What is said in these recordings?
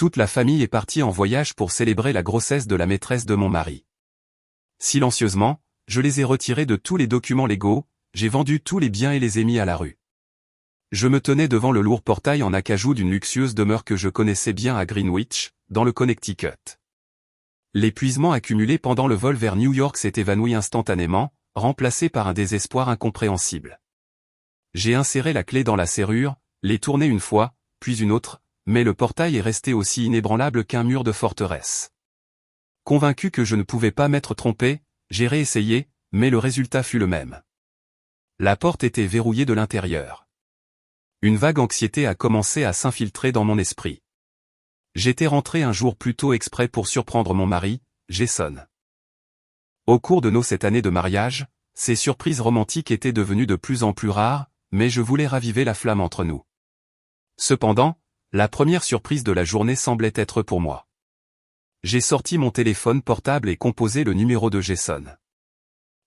Toute la famille est partie en voyage pour célébrer la grossesse de la maîtresse de mon mari. Silencieusement, je les ai retirés de tous les documents légaux, j'ai vendu tous les biens et les ai mis à la rue. Je me tenais devant le lourd portail en acajou d'une luxueuse demeure que je connaissais bien à Greenwich, dans le Connecticut. L'épuisement accumulé pendant le vol vers New York s'est évanoui instantanément, remplacé par un désespoir incompréhensible. J'ai inséré la clé dans la serrure, l'ai tournée une fois, puis une autre, mais le portail est resté aussi inébranlable qu'un mur de forteresse. Convaincu que je ne pouvais pas m'être trompé, j'ai réessayé, mais le résultat fut le même. La porte était verrouillée de l'intérieur. Une vague anxiété a commencé à s'infiltrer dans mon esprit. J'étais rentré un jour plus tôt exprès pour surprendre mon mari, Jason. Au cours de cette année de mariage, ces surprises romantiques étaient devenues de plus en plus rares, mais je voulais raviver la flamme entre nous. Cependant, la première surprise de la journée semblait être pour moi. J'ai sorti mon téléphone portable et composé le numéro de Jason.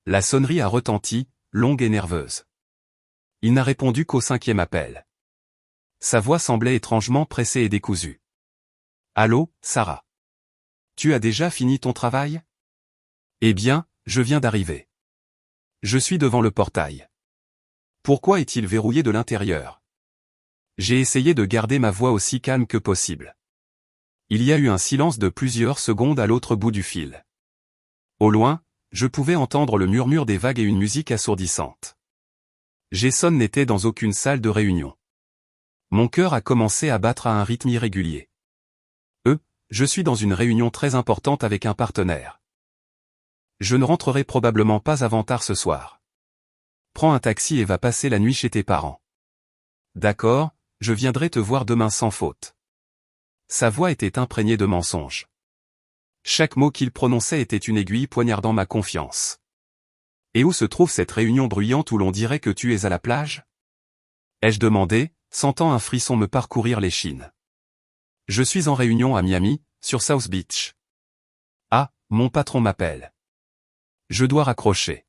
La sonnerie a retenti, longue et nerveuse. Il n'a répondu qu'au 5e appel. Sa voix semblait étrangement pressée et décousue. « Allô, Sarah. Tu as déjà fini ton travail ? Eh bien, je viens d'arriver. Je suis devant le portail. Pourquoi est-il verrouillé de l'intérieur ? » J'ai essayé de garder ma voix aussi calme que possible. Il y a eu un silence de plusieurs secondes à l'autre bout du fil. Au loin, je pouvais entendre le murmure des vagues et une musique assourdissante. Jason n'était dans aucune salle de réunion. Mon cœur a commencé à battre à un rythme irrégulier. Je suis dans une réunion très importante avec un partenaire. Je ne rentrerai probablement pas avant tard ce soir. Prends un taxi et va passer la nuit chez tes parents. D'accord, je viendrai te voir demain sans faute. Sa voix était imprégnée de mensonges. Chaque mot qu'il prononçait était une aiguille poignardant ma confiance. Et où se trouve cette réunion bruyante où l'on dirait que tu es à la plage ? Ai-je demandé, sentant un frisson me parcourir l'échine. Je suis en réunion à Miami, sur South Beach. Ah, mon patron m'appelle. Je dois raccrocher.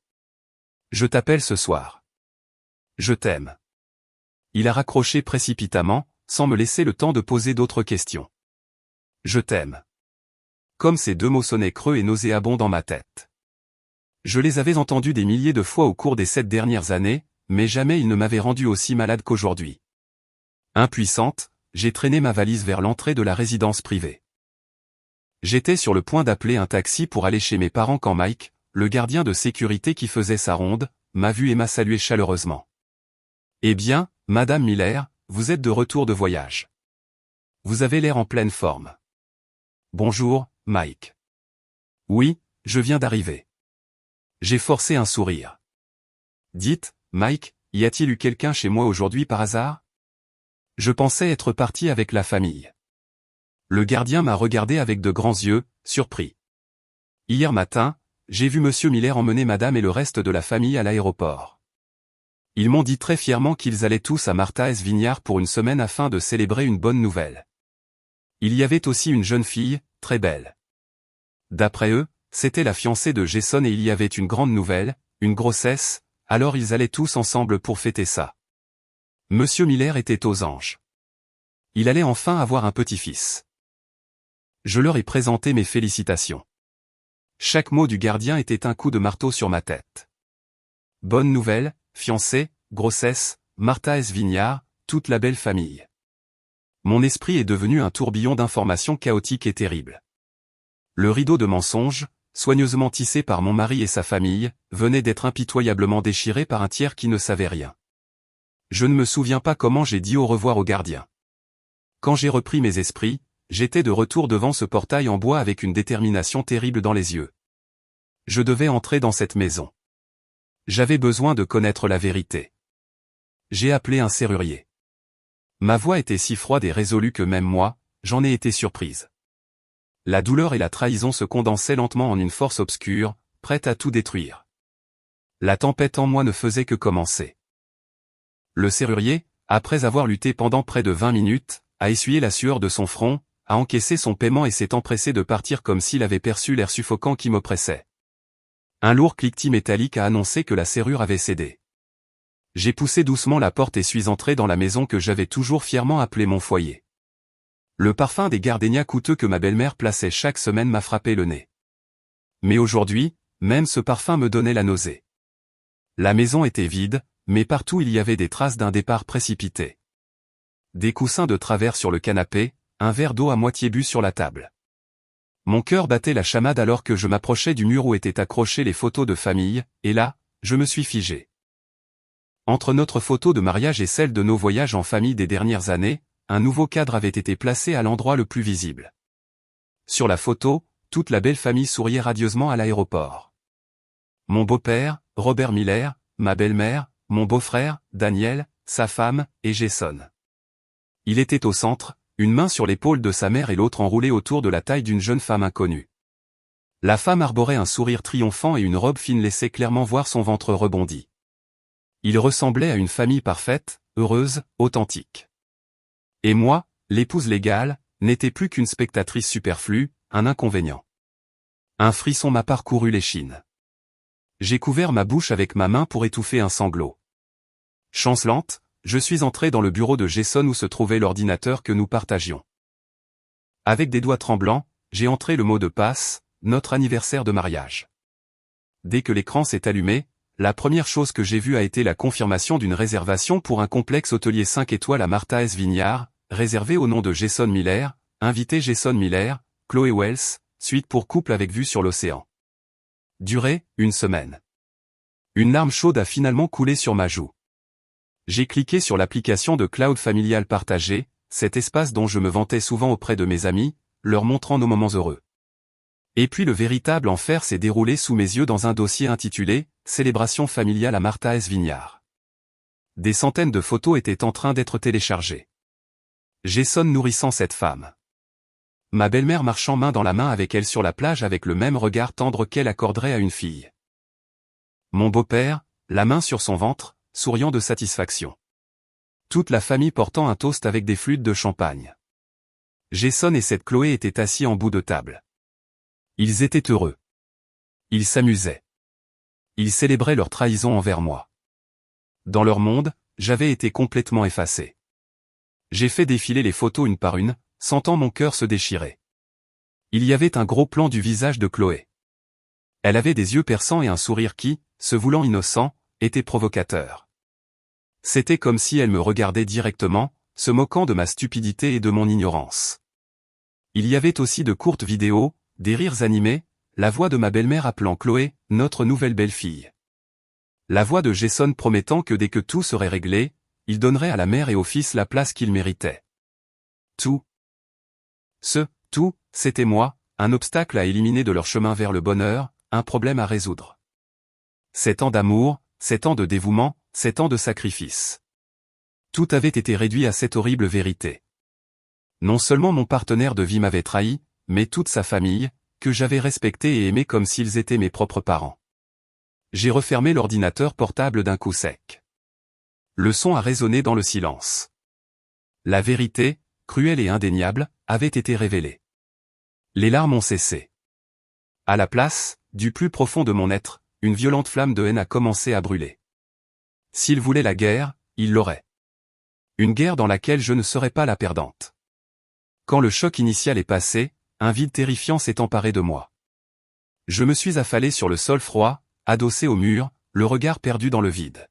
Je t'appelle ce soir. Je t'aime. Il a raccroché précipitamment, sans me laisser le temps de poser d'autres questions. Je t'aime. Comme ces deux mots sonnaient creux et nauséabonds dans ma tête. Je les avais entendus des milliers de fois au cours des 7 dernières années, mais jamais ils ne m'avaient rendu aussi malade qu'aujourd'hui. Impuissante, j'ai traîné ma valise vers l'entrée de la résidence privée. J'étais sur le point d'appeler un taxi pour aller chez mes parents quand Mike, le gardien de sécurité qui faisait sa ronde, m'a vu et m'a salué chaleureusement. « Eh bien, Madame Miller, vous êtes de retour de voyage. Vous avez l'air en pleine forme. »« Bonjour, Mike. »« Oui, je viens d'arriver. » J'ai forcé un sourire. « Dites, Mike, y a-t-il eu quelqu'un chez moi aujourd'hui par hasard ? » Je pensais être parti avec la famille. Le gardien m'a regardé avec de grands yeux, surpris. Hier matin, j'ai vu Monsieur Miller emmener Madame et le reste de la famille à l'aéroport. Ils m'ont dit très fièrement qu'ils allaient tous à Martha's Vineyard pour une semaine afin de célébrer une bonne nouvelle. Il y avait aussi une jeune fille, très belle. D'après eux, c'était la fiancée de Jason et il y avait une grande nouvelle, une grossesse, alors ils allaient tous ensemble pour fêter ça. Monsieur Miller était aux anges. Il allait enfin avoir un petit-fils. Je leur ai présenté mes félicitations. Chaque mot du gardien était un coup de marteau sur ma tête. Bonne nouvelle, fiancée, grossesse, Martha's Vineyard, toute la belle famille. Mon esprit est devenu un tourbillon d'informations chaotiques et terribles. Le rideau de mensonges, soigneusement tissé par mon mari et sa famille, venait d'être impitoyablement déchiré par un tiers qui ne savait rien. Je ne me souviens pas comment j'ai dit au revoir au gardien. Quand j'ai repris mes esprits, j'étais de retour devant ce portail en bois avec une détermination terrible dans les yeux. Je devais entrer dans cette maison. J'avais besoin de connaître la vérité. J'ai appelé un serrurier. Ma voix était si froide et résolue que même moi, j'en ai été surprise. La douleur et la trahison se condensaient lentement en une force obscure, prête à tout détruire. La tempête en moi ne faisait que commencer. Le serrurier, après avoir lutté pendant près de 20 minutes, a essuyé la sueur de son front, a encaissé son paiement et s'est empressé de partir comme s'il avait perçu l'air suffocant qui m'oppressait. Un lourd cliquetis métallique a annoncé que la serrure avait cédé. J'ai poussé doucement la porte et suis entré dans la maison que j'avais toujours fièrement appelée mon foyer. Le parfum des gardénias coûteux que ma belle-mère plaçait chaque semaine m'a frappé le nez. Mais aujourd'hui, même ce parfum me donnait la nausée. La maison était vide, mais partout il y avait des traces d'un départ précipité. Des coussins de travers sur le canapé, un verre d'eau à moitié bu sur la table. Mon cœur battait la chamade alors que je m'approchais du mur où étaient accrochées les photos de famille, et là, je me suis figé. Entre notre photo de mariage et celle de nos voyages en famille des dernières années, un nouveau cadre avait été placé à l'endroit le plus visible. Sur la photo, toute la belle famille souriait radieusement à l'aéroport. Mon beau-père, Robert Miller, ma belle-mère, mon beau-frère, Daniel, sa femme, et Jason. Il était au centre, une main sur l'épaule de sa mère et l'autre enroulée autour de la taille d'une jeune femme inconnue. La femme arborait un sourire triomphant et une robe fine laissait clairement voir son ventre rebondi. Il ressemblait à une famille parfaite, heureuse, authentique. Et moi, l'épouse légale, n'était plus qu'une spectatrice superflue, un inconvénient. Un frisson m'a parcouru l'échine. J'ai couvert ma bouche avec ma main pour étouffer un sanglot. Chancelante, je suis entré dans le bureau de Jason où se trouvait l'ordinateur que nous partagions. Avec des doigts tremblants, j'ai entré le mot de passe, notre anniversaire de mariage. Dès que l'écran s'est allumé, la première chose que j'ai vue a été la confirmation d'une réservation pour un complexe hôtelier 5 étoiles à Martha's Vineyard, réservé au nom de Jason Miller, invité Jason Miller, Chloé Wells, suite pour couple avec vue sur l'océan. Durée, 1 semaine. Une larme chaude a finalement coulé sur ma joue. J'ai cliqué sur l'application de Cloud Familial partagé, cet espace dont je me vantais souvent auprès de mes amis, leur montrant nos moments heureux. Et puis le véritable enfer s'est déroulé sous mes yeux dans un dossier intitulé « Célébration familiale à Martha's Vineyard ». Des centaines de photos étaient en train d'être téléchargées. Jason nourrissant cette femme. Ma belle-mère marchant main dans la main avec elle sur la plage avec le même regard tendre qu'elle accorderait à une fille. Mon beau-père, la main sur son ventre, souriant de satisfaction. Toute la famille portant un toast avec des flûtes de champagne. Jason et cette Chloé étaient assis en bout de table. Ils étaient heureux. Ils s'amusaient. Ils célébraient leur trahison envers moi. Dans leur monde, j'avais été complètement effacé. J'ai fait défiler les photos une par une, sentant mon cœur se déchirer. Il y avait un gros plan du visage de Chloé. Elle avait des yeux perçants et un sourire qui, se voulant innocent, était provocateur. C'était comme si elle me regardait directement, se moquant de ma stupidité et de mon ignorance. Il y avait aussi de courtes vidéos, des rires animés, la voix de ma belle-mère appelant Chloé, notre nouvelle belle-fille. La voix de Jason promettant que dès que tout serait réglé, il donnerait à la mère et au fils la place qu'ils méritaient. Tout. Tout, c'était moi, un obstacle à éliminer de leur chemin vers le bonheur, un problème à résoudre. 7 ans d'amour, 7 ans de dévouement, 7 ans de sacrifice. Tout avait été réduit à cette horrible vérité. Non seulement mon partenaire de vie m'avait trahi, mais toute sa famille, que j'avais respectée et aimée comme s'ils étaient mes propres parents. J'ai refermé l'ordinateur portable d'un coup sec. Le son a résonné dans le silence. La vérité, cruelle et indéniable, avait été révélée. Les larmes ont cessé. À la place, du plus profond de mon être, une violente flamme de haine a commencé à brûler. S'il voulait la guerre, il l'aurait. Une guerre dans laquelle je ne serais pas la perdante. Quand le choc initial est passé, un vide terrifiant s'est emparé de moi. Je me suis affalé sur le sol froid, adossé au mur, le regard perdu dans le vide.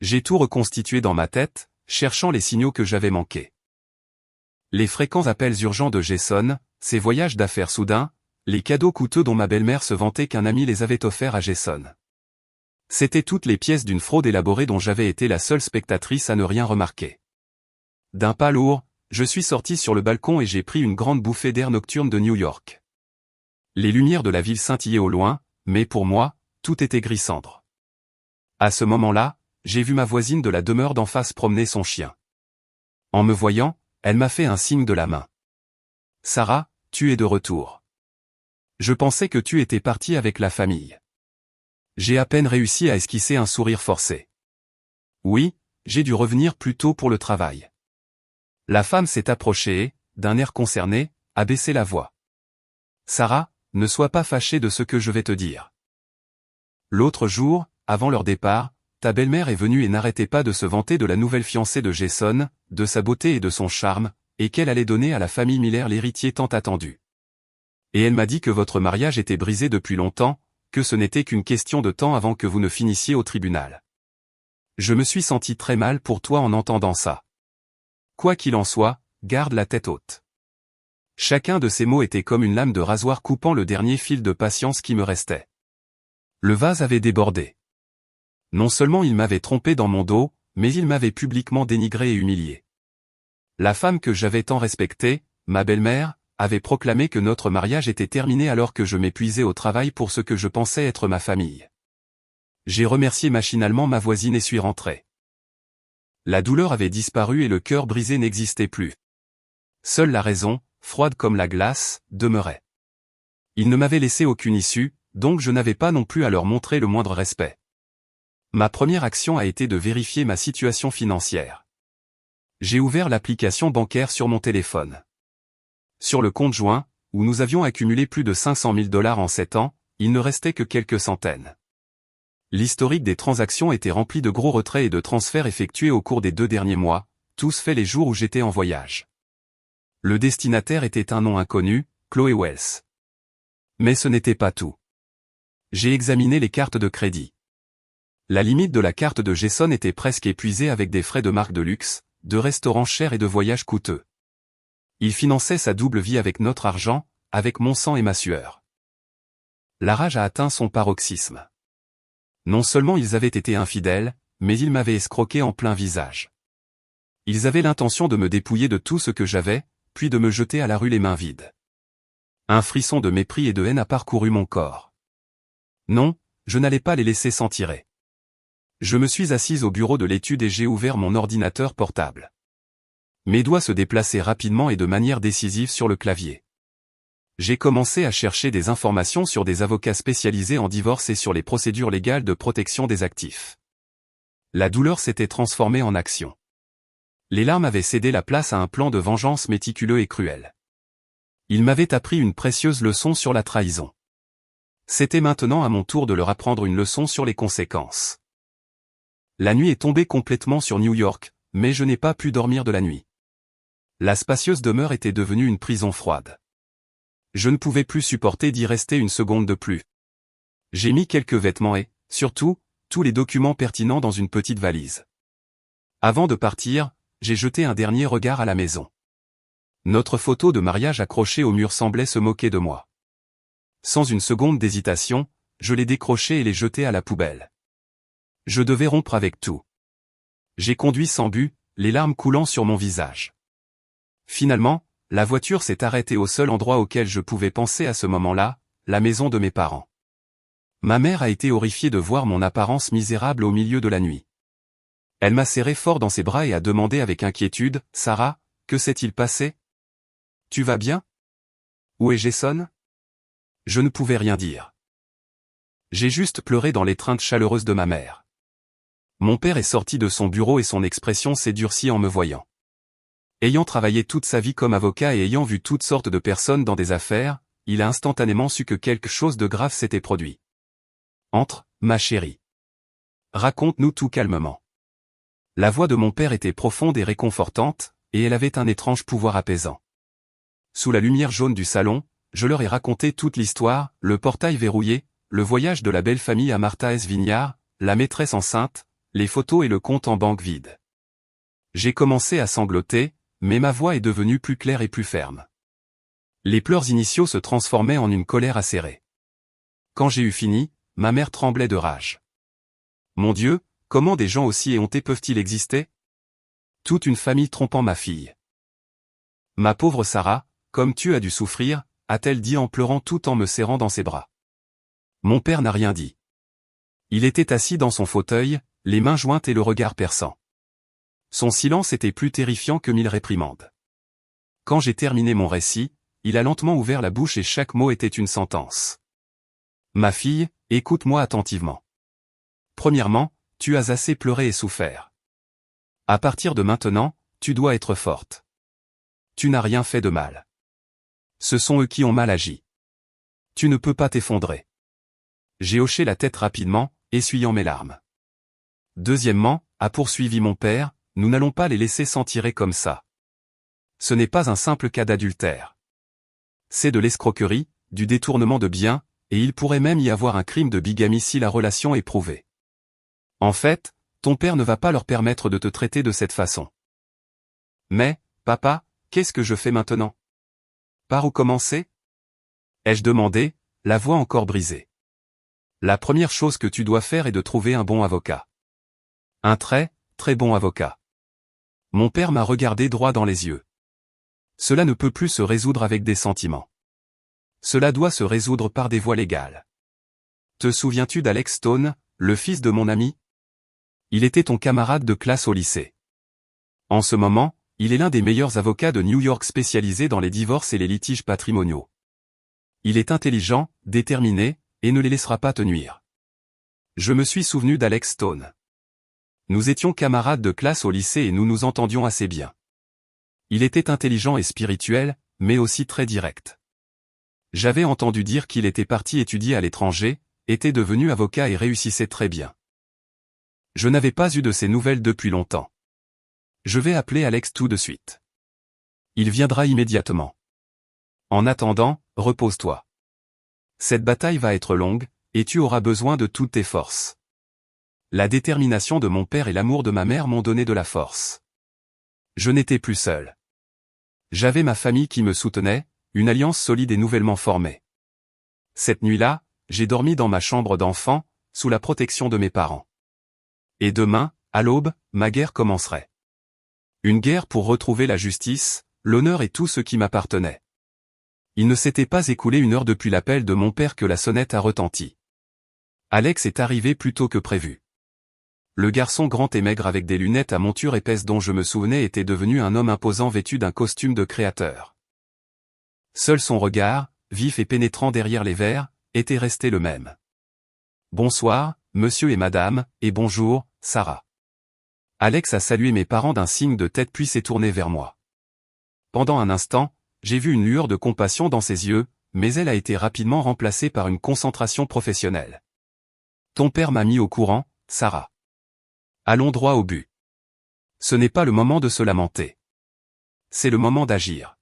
J'ai tout reconstitué dans ma tête, cherchant les signaux que j'avais manqués. Les fréquents appels urgents de Jason, ses voyages d'affaires soudains, les cadeaux coûteux dont ma belle-mère se vantait qu'un ami les avait offerts à Jason. C'étaient toutes les pièces d'une fraude élaborée dont j'avais été la seule spectatrice à ne rien remarquer. D'un pas lourd, je suis sorti sur le balcon et j'ai pris une grande bouffée d'air nocturne de New York. Les lumières de la ville scintillaient au loin, mais pour moi, tout était gris-cendre. À ce moment-là, j'ai vu ma voisine de la demeure d'en face promener son chien. En me voyant, elle m'a fait un signe de la main. « Sarah, tu es de retour. Je pensais que tu étais partie avec la famille. » J'ai à peine réussi à esquisser un sourire forcé. Oui, j'ai dû revenir plus tôt pour le travail. La femme s'est approchée et, d'un air concerné, a baissé la voix. « Sarah, ne sois pas fâchée de ce que je vais te dire. L'autre jour, avant leur départ, ta belle-mère est venue et n'arrêtait pas de se vanter de la nouvelle fiancée de Jason, de sa beauté et de son charme, et qu'elle allait donner à la famille Miller l'héritier tant attendu. Et elle m'a dit que votre mariage était brisé depuis longtemps, que ce n'était qu'une question de temps avant que vous ne finissiez au tribunal. Je me suis senti très mal pour toi en entendant ça. Quoi qu'il en soit, garde la tête haute. Chacun de ces mots était comme une lame de rasoir coupant le dernier fil de patience qui me restait. Le vase avait débordé. Non seulement il m'avait trompé dans mon dos, mais il m'avait publiquement dénigré et humilié. La femme que j'avais tant respectée, ma belle-mère, avait proclamé que notre mariage était terminé alors que je m'épuisais au travail pour ce que je pensais être ma famille. J'ai remercié machinalement ma voisine et suis rentré. La douleur avait disparu et le cœur brisé n'existait plus. Seule la raison, froide comme la glace, demeurait. Ils ne m'avaient laissé aucune issue, donc je n'avais pas non plus à leur montrer le moindre respect. Ma première action a été de vérifier ma situation financière. J'ai ouvert l'application bancaire sur mon téléphone. Sur le compte joint, où nous avions accumulé plus de 500 000 $ en 7 ans, il ne restait que quelques centaines. L'historique des transactions était rempli de gros retraits et de transferts effectués au cours des 2 derniers mois, tous faits les jours où j'étais en voyage. Le destinataire était un nom inconnu, Chloé Wells. Mais ce n'était pas tout. J'ai examiné les cartes de crédit. La limite de la carte de Jason était presque épuisée avec des frais de marque de luxe, de restaurants chers et de voyages coûteux. Il finançait sa double vie avec notre argent, avec mon sang et ma sueur. La rage a atteint son paroxysme. Non seulement ils avaient été infidèles, mais ils m'avaient escroqué en plein visage. Ils avaient l'intention de me dépouiller de tout ce que j'avais, puis de me jeter à la rue les mains vides. Un frisson de mépris et de haine a parcouru mon corps. Non, je n'allais pas les laisser s'en tirer. Je me suis assise au bureau de l'étude et j'ai ouvert mon ordinateur portable. Mes doigts se déplaçaient rapidement et de manière décisive sur le clavier. J'ai commencé à chercher des informations sur des avocats spécialisés en divorce et sur les procédures légales de protection des actifs. La douleur s'était transformée en action. Les larmes avaient cédé la place à un plan de vengeance méticuleux et cruel. Ils m'avaient appris une précieuse leçon sur la trahison. C'était maintenant à mon tour de leur apprendre une leçon sur les conséquences. La nuit est tombée complètement sur New York, mais je n'ai pas pu dormir de la nuit. La spacieuse demeure était devenue une prison froide. Je ne pouvais plus supporter d'y rester une seconde de plus. J'ai mis quelques vêtements et, surtout, tous les documents pertinents dans une petite valise. Avant de partir, j'ai jeté un dernier regard à la maison. Notre photo de mariage accrochée au mur semblait se moquer de moi. Sans une seconde d'hésitation, je l'ai décrochée et l'ai jetée à la poubelle. Je devais rompre avec tout. J'ai conduit sans but, les larmes coulant sur mon visage. Finalement, la voiture s'est arrêtée au seul endroit auquel je pouvais penser à ce moment-là, la maison de mes parents. Ma mère a été horrifiée de voir mon apparence misérable au milieu de la nuit. Elle m'a serré fort dans ses bras et a demandé avec inquiétude, « Sarah, que s'est-il passé? Tu vas bien? Où est Jason ?» Je ne pouvais rien dire. J'ai juste pleuré dans l'étreinte chaleureuse de ma mère. Mon père est sorti de son bureau et son expression s'est durcie en me voyant. Ayant travaillé toute sa vie comme avocat et ayant vu toutes sortes de personnes dans des affaires, il a instantanément su que quelque chose de grave s'était produit. « Entre, ma chérie. Raconte-nous tout calmement. » La voix de mon père était profonde et réconfortante, et elle avait un étrange pouvoir apaisant. Sous la lumière jaune du salon, je leur ai raconté toute l'histoire, le portail verrouillé, le voyage de la belle famille à Martha S. Vineyard, la maîtresse enceinte, les photos et le compte en banque vide. J'ai commencé à sangloter, mais ma voix est devenue plus claire et plus ferme. Les pleurs initiaux se transformaient en une colère acérée. Quand j'ai eu fini, ma mère tremblait de rage. Mon Dieu, comment des gens aussi éhontés peuvent-ils exister? Toute une famille trompant ma fille. Ma pauvre Sarah, comme tu as dû souffrir, a-t-elle dit en pleurant tout en me serrant dans ses bras. Mon père n'a rien dit. Il était assis dans son fauteuil, les mains jointes et le regard perçant. Son silence était plus terrifiant que 1000 réprimandes. Quand j'ai terminé mon récit, il a lentement ouvert la bouche et chaque mot était une sentence. Ma fille, écoute-moi attentivement. Premièrement, tu as assez pleuré et souffert. À partir de maintenant, tu dois être forte. Tu n'as rien fait de mal. Ce sont eux qui ont mal agi. Tu ne peux pas t'effondrer. J'ai hoché la tête rapidement, essuyant mes larmes. Deuxièmement, a poursuivi mon père, nous n'allons pas les laisser s'en tirer comme ça. Ce n'est pas un simple cas d'adultère. C'est de l'escroquerie, du détournement de biens, et il pourrait même y avoir un crime de bigamie si la relation est prouvée. En fait, ton père ne va pas leur permettre de te traiter de cette façon. Mais, papa, qu'est-ce que je fais maintenant? Par où commencer? Ai-je demandé, la voix encore brisée. La première chose que tu dois faire est de trouver un bon avocat. Un très, très bon avocat. Mon père m'a regardé droit dans les yeux. Cela ne peut plus se résoudre avec des sentiments. Cela doit se résoudre par des voies légales. Te souviens-tu d'Alex Stone, le fils de mon ami? Il était ton camarade de classe au lycée. En ce moment, il est l'un des meilleurs avocats de New York spécialisés dans les divorces et les litiges patrimoniaux. Il est intelligent, déterminé, et ne les laissera pas te nuire. Je me suis souvenu d'Alex Stone. Nous étions camarades de classe au lycée et nous nous entendions assez bien. Il était intelligent et spirituel, mais aussi très direct. J'avais entendu dire qu'il était parti étudier à l'étranger, était devenu avocat et réussissait très bien. Je n'avais pas eu de ses nouvelles depuis longtemps. Je vais appeler Alex tout de suite. Il viendra immédiatement. En attendant, repose-toi. Cette bataille va être longue, et tu auras besoin de toutes tes forces. La détermination de mon père et l'amour de ma mère m'ont donné de la force. Je n'étais plus seul. J'avais ma famille qui me soutenait, une alliance solide et nouvellement formée. Cette nuit-là, j'ai dormi dans ma chambre d'enfant, sous la protection de mes parents. Et demain, à l'aube, ma guerre commencerait. Une guerre pour retrouver la justice, l'honneur et tout ce qui m'appartenait. Il ne s'était pas écoulé une heure depuis l'appel de mon père que la sonnette a retenti. Alex est arrivé plus tôt que prévu. Le garçon grand et maigre avec des lunettes à monture épaisse dont je me souvenais était devenu un homme imposant vêtu d'un costume de créateur. Seul son regard, vif et pénétrant derrière les verres, était resté le même. Bonsoir, monsieur et madame, et bonjour, Sarah. Alex a salué mes parents d'un signe de tête puis s'est tourné vers moi. Pendant un instant, j'ai vu une lueur de compassion dans ses yeux, mais elle a été rapidement remplacée par une concentration professionnelle. Ton père m'a mis au courant, Sarah. Allons droit au but. Ce n'est pas le moment de se lamenter. C'est le moment d'agir.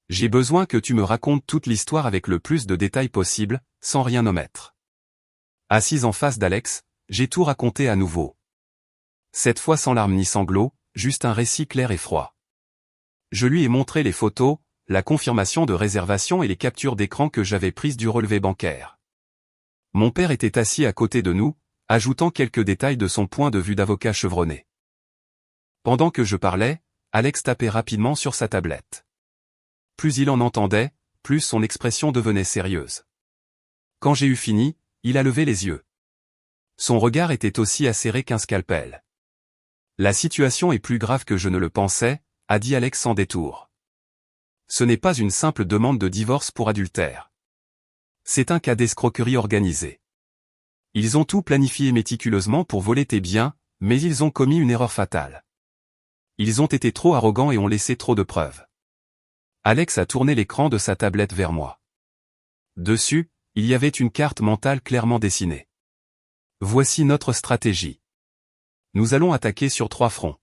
J'ai besoin que tu me racontes toute l'histoire avec le plus de détails possible, sans rien omettre. Assise en face d'Alex, j'ai tout raconté à nouveau. Cette fois sans larmes ni sanglots, juste un récit clair et froid. Je lui ai montré les photos, la confirmation de réservation et les captures d'écran que j'avais prises du relevé bancaire. Mon père était assis à côté de nous, ajoutant quelques détails de son point de vue d'avocat chevronné. Pendant que je parlais, Alex tapait rapidement sur sa tablette. Plus il en entendait, plus son expression devenait sérieuse. Quand j'ai eu fini, il a levé les yeux. Son regard était aussi acéré qu'un scalpel. La situation est plus grave que je ne le pensais, a dit Alex sans détour. Ce n'est pas une simple demande de divorce pour adultère. C'est un cas d'escroquerie organisée. Ils ont tout planifié méticuleusement pour voler tes biens, mais ils ont commis une erreur fatale. Ils ont été trop arrogants et ont laissé trop de preuves. Alex a tourné l'écran de sa tablette vers moi. Dessus, il y avait une carte mentale clairement dessinée. Voici notre stratégie. Nous allons attaquer sur 3 fronts.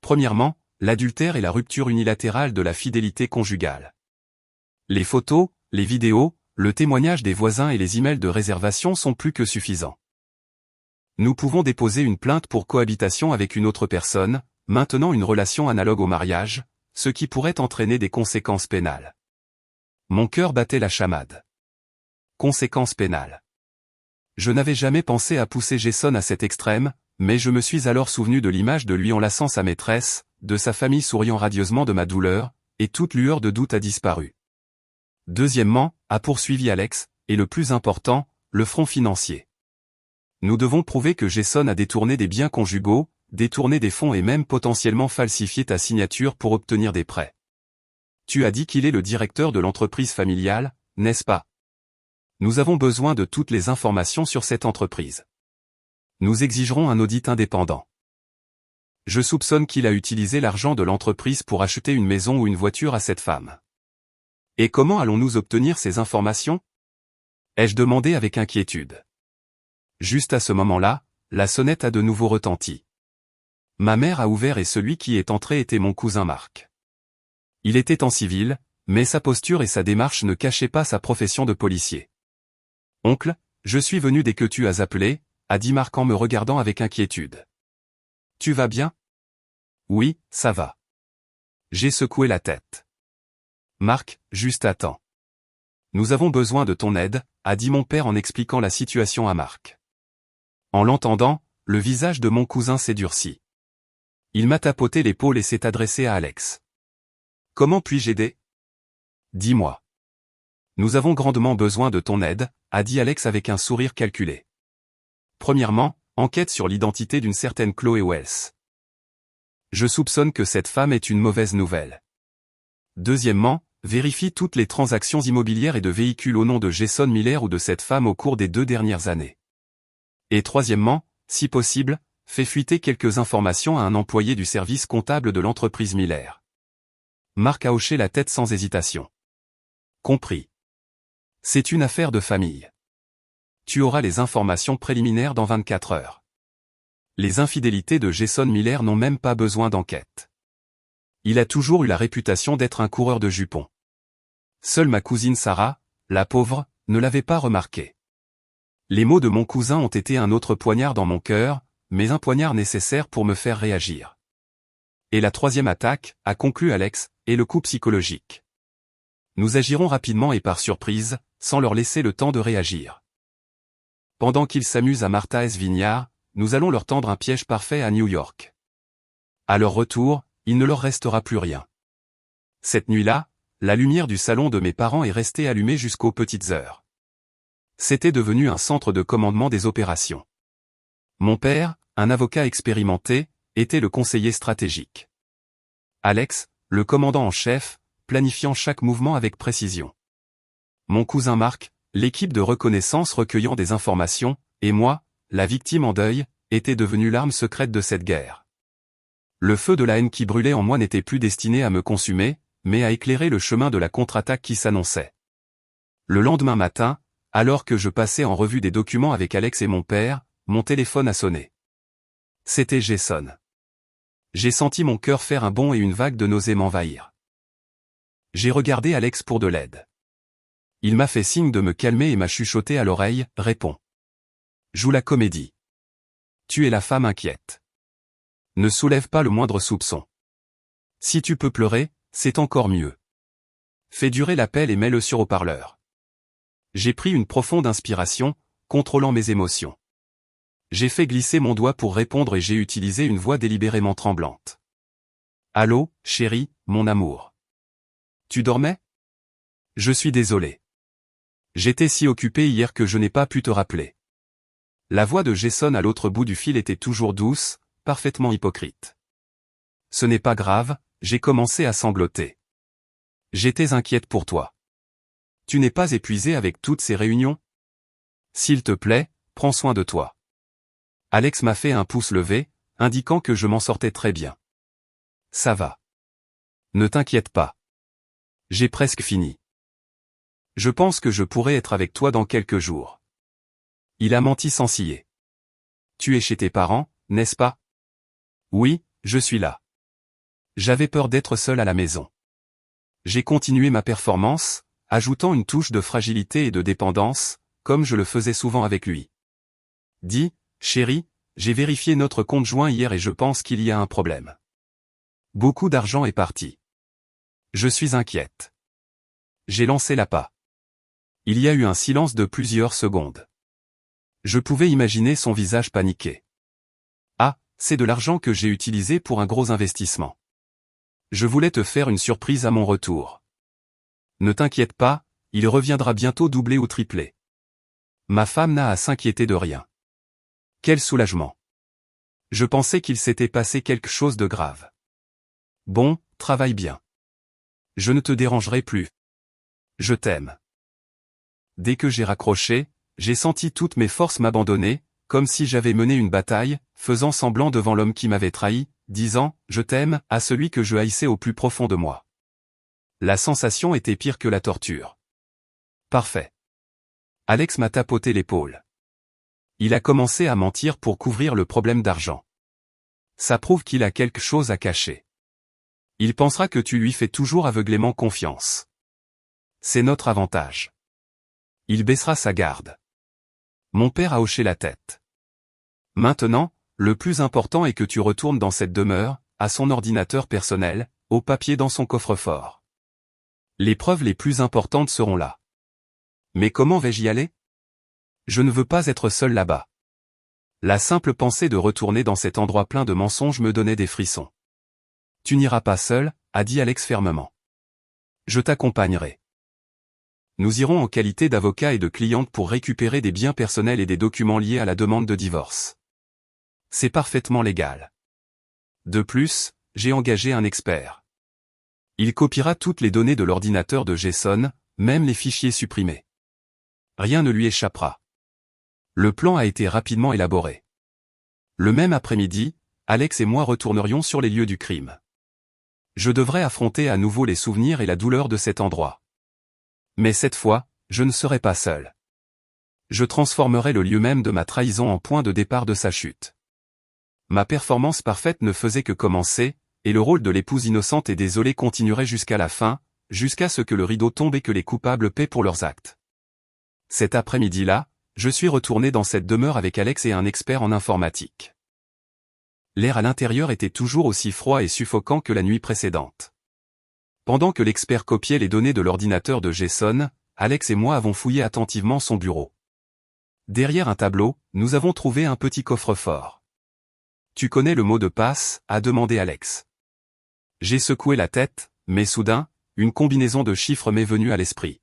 Premièrement, l'adultère et la rupture unilatérale de la fidélité conjugale. Les photos, les vidéos, le témoignage des voisins et les emails de réservation sont plus que suffisants. Nous pouvons déposer une plainte pour cohabitation avec une autre personne, maintenant une relation analogue au mariage, ce qui pourrait entraîner des conséquences pénales. Mon cœur battait la chamade. Conséquences pénales. Je n'avais jamais pensé à pousser Jason à cet extrême, mais je me suis alors souvenu de l'image de lui enlaçant sa maîtresse, de sa famille souriant radieusement de ma douleur, et toute lueur de doute a disparu. Deuxièmement, a poursuivi Alex, et le plus important, le front financier. Nous devons prouver que Jason a détourné des biens conjugaux, détourné des fonds et même potentiellement falsifié ta signature pour obtenir des prêts. Tu as dit qu'il est le directeur de l'entreprise familiale, n'est-ce pas? Nous avons besoin de toutes les informations sur cette entreprise. Nous exigerons un audit indépendant. Je soupçonne qu'il a utilisé l'argent de l'entreprise pour acheter une maison ou une voiture à cette femme. Et comment allons-nous obtenir ces informations? Ai-je demandé avec inquiétude. Juste à ce moment-là, la sonnette a de nouveau retenti. Ma mère a ouvert et celui qui est entré était mon cousin Marc. Il était en civil, mais sa posture et sa démarche ne cachaient pas sa profession de policier. « Oncle, je suis venu dès que tu as appelé », a dit Marc en me regardant avec inquiétude. « Tu vas bien ? » ?»« Oui, ça va. » J'ai secoué la tête. « Marc, juste attends. Nous avons besoin de ton aide », a dit mon père en expliquant la situation à Marc. En l'entendant, le visage de mon cousin s'est durci. Il m'a tapoté l'épaule et s'est adressé à Alex. « Comment puis-je aider ? Dis-moi. »« Nous avons grandement besoin de ton aide », a dit Alex avec un sourire calculé. « Premièrement, enquête sur l'identité d'une certaine Chloé Wells. Je soupçonne que cette femme est une mauvaise nouvelle. Deuxièmement, vérifie toutes les transactions immobilières et de véhicules au nom de Jason Miller ou de cette femme au cours des 2 dernières années. Et troisièmement, si possible, fais fuiter quelques informations à un employé du service comptable de l'entreprise Miller. » Marc a hoché la tête sans hésitation. « Compris. C'est une affaire de famille. Tu auras les informations préliminaires dans 24 heures. Les infidélités de Jason Miller n'ont même pas besoin d'enquête. Il a toujours eu la réputation d'être un coureur de jupons. Seule ma cousine Sarah, la pauvre, ne l'avait pas remarqué. Les mots de mon cousin ont été un autre poignard dans mon cœur, mais un poignard nécessaire pour me faire réagir. Et la troisième attaque, a conclu Alex, est le coup psychologique. Nous agirons rapidement et par surprise, sans leur laisser le temps de réagir. Pendant qu'ils s'amusent à Martha's Vineyard, nous allons leur tendre un piège parfait à New York. À leur retour, il ne leur restera plus rien. Cette nuit-là, la lumière du salon de mes parents est restée allumée jusqu'aux petites heures. C'était devenu un centre de commandement des opérations. Mon père, un avocat expérimenté, était le conseiller stratégique. Alex, le commandant en chef, planifiant chaque mouvement avec précision. Mon cousin Marc, l'équipe de reconnaissance recueillant des informations, et moi, la victime en deuil, était devenue l'arme secrète de cette guerre. Le feu de la haine qui brûlait en moi n'était plus destiné à me consumer, mais à éclairer le chemin de la contre-attaque qui s'annonçait. Le lendemain matin, alors que je passais en revue des documents avec Alex et mon père, mon téléphone a sonné. C'était Jason. J'ai senti mon cœur faire un bond et une vague de nausée m'envahir. J'ai regardé Alex pour de l'aide. Il m'a fait signe de me calmer et m'a chuchoté à l'oreille, « Réponds. Joue la comédie. Tu es la femme inquiète. Ne soulève pas le moindre soupçon. Si tu peux pleurer, c'est encore mieux. Fais durer l'appel et mets-le sur haut-parleur. » J'ai pris une profonde inspiration, contrôlant mes émotions. J'ai fait glisser mon doigt pour répondre et j'ai utilisé une voix délibérément tremblante. « Allô, chérie, mon amour. Tu dormais ? Je suis désolé. J'étais si occupé hier que je n'ai pas pu te rappeler. » La voix de Jason à l'autre bout du fil était toujours douce, parfaitement hypocrite. « Ce n'est pas grave, » j'ai commencé à sangloter. « J'étais inquiète pour toi. Tu n'es pas épuisé avec toutes ces réunions ? S'il te plaît, prends soin de toi. » Alex m'a fait un pouce levé, indiquant que je m'en sortais très bien. « Ça va. Ne t'inquiète pas. J'ai presque fini. Je pense que je pourrai être avec toi dans quelques jours. » Il a menti sans ciller. « Tu es chez tes parents, n'est-ce pas ? » ?»« Oui, je suis là. J'avais peur d'être seul à la maison. » J'ai continué ma performance, ajoutant une touche de fragilité et de dépendance, comme je le faisais souvent avec lui. « Dis, chérie, j'ai vérifié notre compte joint hier et je pense qu'il y a un problème. Beaucoup d'argent est parti. Je suis inquiète. » J'ai lancé l'appât. Il y a eu un silence de plusieurs secondes. Je pouvais imaginer son visage paniqué. Ah, c'est de l'argent que j'ai utilisé pour un gros investissement. Je voulais te faire une surprise à mon retour. Ne t'inquiète pas, il reviendra bientôt doublé ou triplé. Ma femme n'a à s'inquiéter de rien. Quel soulagement. Je pensais qu'il s'était passé quelque chose de grave. Bon, travaille bien. Je ne te dérangerai plus. Je t'aime. Dès que j'ai raccroché, j'ai senti toutes mes forces m'abandonner, comme si j'avais mené une bataille, faisant semblant devant l'homme qui m'avait trahi, disant « Je t'aime » à celui que je haïssais au plus profond de moi. La sensation était pire que la torture. Parfait. Alex m'a tapoté l'épaule. Il a commencé à mentir pour couvrir le problème d'argent. Ça prouve qu'il a quelque chose à cacher. Il pensera que tu lui fais toujours aveuglément confiance. C'est notre avantage. Il baissera sa garde. Mon père a hoché la tête. Maintenant, le plus important est que tu retournes dans cette demeure, à son ordinateur personnel, au papier dans son coffre-fort. Les preuves les plus importantes seront là. Mais comment vais-je y aller? Je ne veux pas être seul là-bas. La simple pensée de retourner dans cet endroit plein de mensonges me donnait des frissons. Tu n'iras pas seul, a dit Alex fermement. Je t'accompagnerai. Nous irons en qualité d'avocat et de cliente pour récupérer des biens personnels et des documents liés à la demande de divorce. C'est parfaitement légal. De plus, j'ai engagé un expert. Il copiera toutes les données de l'ordinateur de Jason, même les fichiers supprimés. Rien ne lui échappera. Le plan a été rapidement élaboré. Le même après-midi, Alex et moi retournerions sur les lieux du crime. Je devrais affronter à nouveau les souvenirs et la douleur de cet endroit. Mais cette fois, je ne serai pas seul. Je transformerai le lieu même de ma trahison en point de départ de sa chute. Ma performance parfaite ne faisait que commencer, et le rôle de l'épouse innocente et désolée continuerait jusqu'à la fin, jusqu'à ce que le rideau tombe et que les coupables paient pour leurs actes. Cet après-midi-là, je suis retourné dans cette demeure avec Alex et un expert en informatique. L'air à l'intérieur était toujours aussi froid et suffocant que la nuit précédente. Pendant que l'expert copiait les données de l'ordinateur de Jason, Alex et moi avons fouillé attentivement son bureau. Derrière un tableau, nous avons trouvé un petit coffre-fort. « Tu connais le mot de passe ?» a demandé Alex. J'ai secoué la tête, mais soudain, une combinaison de chiffres m'est venue à l'esprit.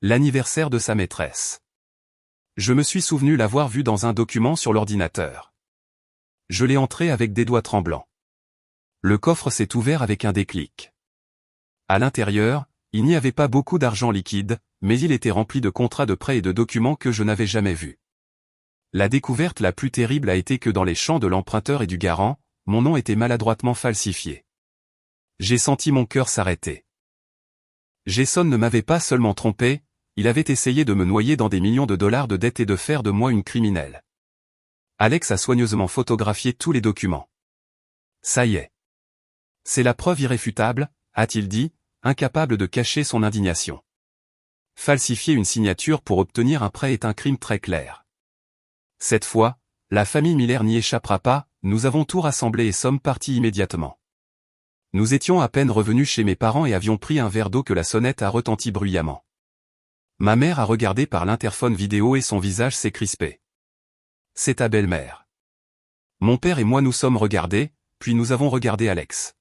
L'anniversaire de sa maîtresse. Je me suis souvenu l'avoir vu dans un document sur l'ordinateur. Je l'ai entré avec des doigts tremblants. Le coffre s'est ouvert avec un déclic. À l'intérieur, il n'y avait pas beaucoup d'argent liquide, mais il était rempli de contrats de prêt et de documents que je n'avais jamais vus. La découverte la plus terrible a été que dans les champs de l'emprunteur et du garant, mon nom était maladroitement falsifié. J'ai senti mon cœur s'arrêter. Jason ne m'avait pas seulement trompé, il avait essayé de me noyer dans des millions de dollars de dettes et de faire de moi une criminelle. Alex a soigneusement photographié tous les documents. Ça y est. C'est la preuve irréfutable, a-t-il dit, incapable de cacher son indignation. Falsifier une signature pour obtenir un prêt est un crime très clair. Cette fois, la famille Miller n'y échappera pas, nous avons tout rassemblé et sommes partis immédiatement. Nous étions à peine revenus chez mes parents et avions pris un verre d'eau que la sonnette a retenti bruyamment. Ma mère a regardé par l'interphone vidéo et son visage s'est crispé. C'est ta belle-mère. Mon père et moi nous sommes regardés, puis nous avons regardé Alex.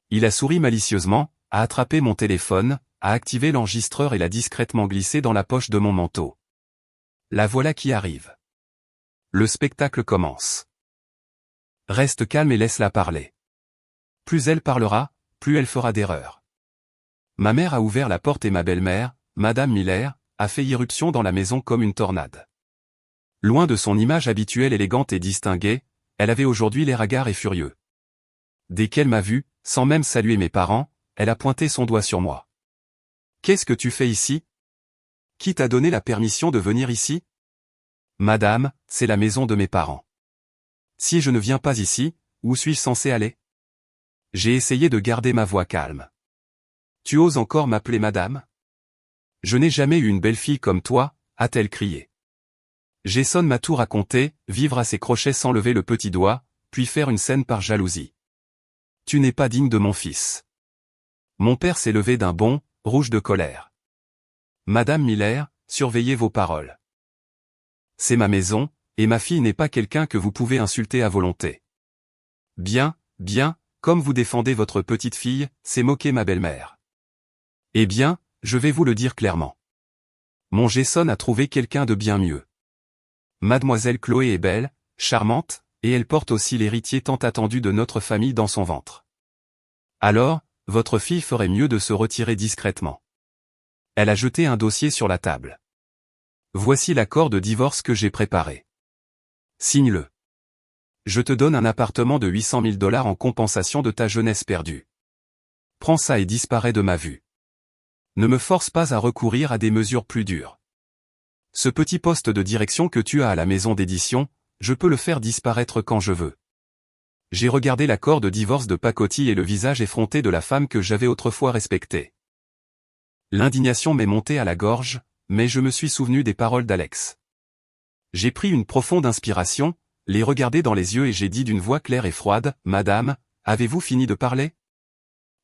Il a souri malicieusement, a attrapé mon téléphone, a activé l'enregistreur et l'a discrètement glissé dans la poche de mon manteau. La voilà qui arrive. Le spectacle commence. Reste calme et laisse-la parler. Plus elle parlera, plus elle fera d'erreurs. Ma mère a ouvert la porte et ma belle-mère, Madame Miller, a fait irruption dans la maison comme une tornade. Loin de son image habituelle élégante et distinguée, elle avait aujourd'hui l'air hagard et furieux. Dès qu'elle m'a vu, sans même saluer mes parents, elle a pointé son doigt sur moi. « Qu'est-ce que tu fais ici? Qui t'a donné la permission de venir ici? » Madame, c'est la maison de mes parents. Si je ne viens pas ici, où suis-je censé aller? J'ai essayé de garder ma voix calme. Tu oses encore m'appeler madame? Je n'ai jamais eu une belle-fille comme toi, a-t-elle crié. Jason m'a tout raconté, vivre à ses crochets sans lever le petit doigt, puis faire une scène par jalousie. Tu n'es pas digne de mon fils. Mon père s'est levé d'un bond, rouge de colère. Madame Miller, surveillez vos paroles. C'est ma maison, et ma fille n'est pas quelqu'un que vous pouvez insulter à volonté. Bien, bien, comme vous défendez votre petite fille, c'est moquer ma belle-mère. Eh bien, je vais vous le dire clairement. Mon Jason a trouvé quelqu'un de bien mieux. Mademoiselle Chloé est belle, charmante, et elle porte aussi l'héritier tant attendu de notre famille dans son ventre. Alors, votre fille ferait mieux de se retirer discrètement. Elle a jeté un dossier sur la table. Voici l'accord de divorce que j'ai préparé. Signe-le. Je te donne un appartement de 800 000 $ en compensation de ta jeunesse perdue. Prends ça et disparais de ma vue. Ne me force pas à recourir à des mesures plus dures. Ce petit poste de direction que tu as à la maison d'édition, je peux le faire disparaître quand je veux. J'ai regardé l'accord de divorce de pacotille et le visage effronté de la femme que j'avais autrefois respectée. L'indignation m'est montée à la gorge, mais je me suis souvenu des paroles d'Alex. J'ai pris une profonde inspiration, les regardé dans les yeux et j'ai dit d'une voix claire et froide, « Madame, avez-vous fini de parler?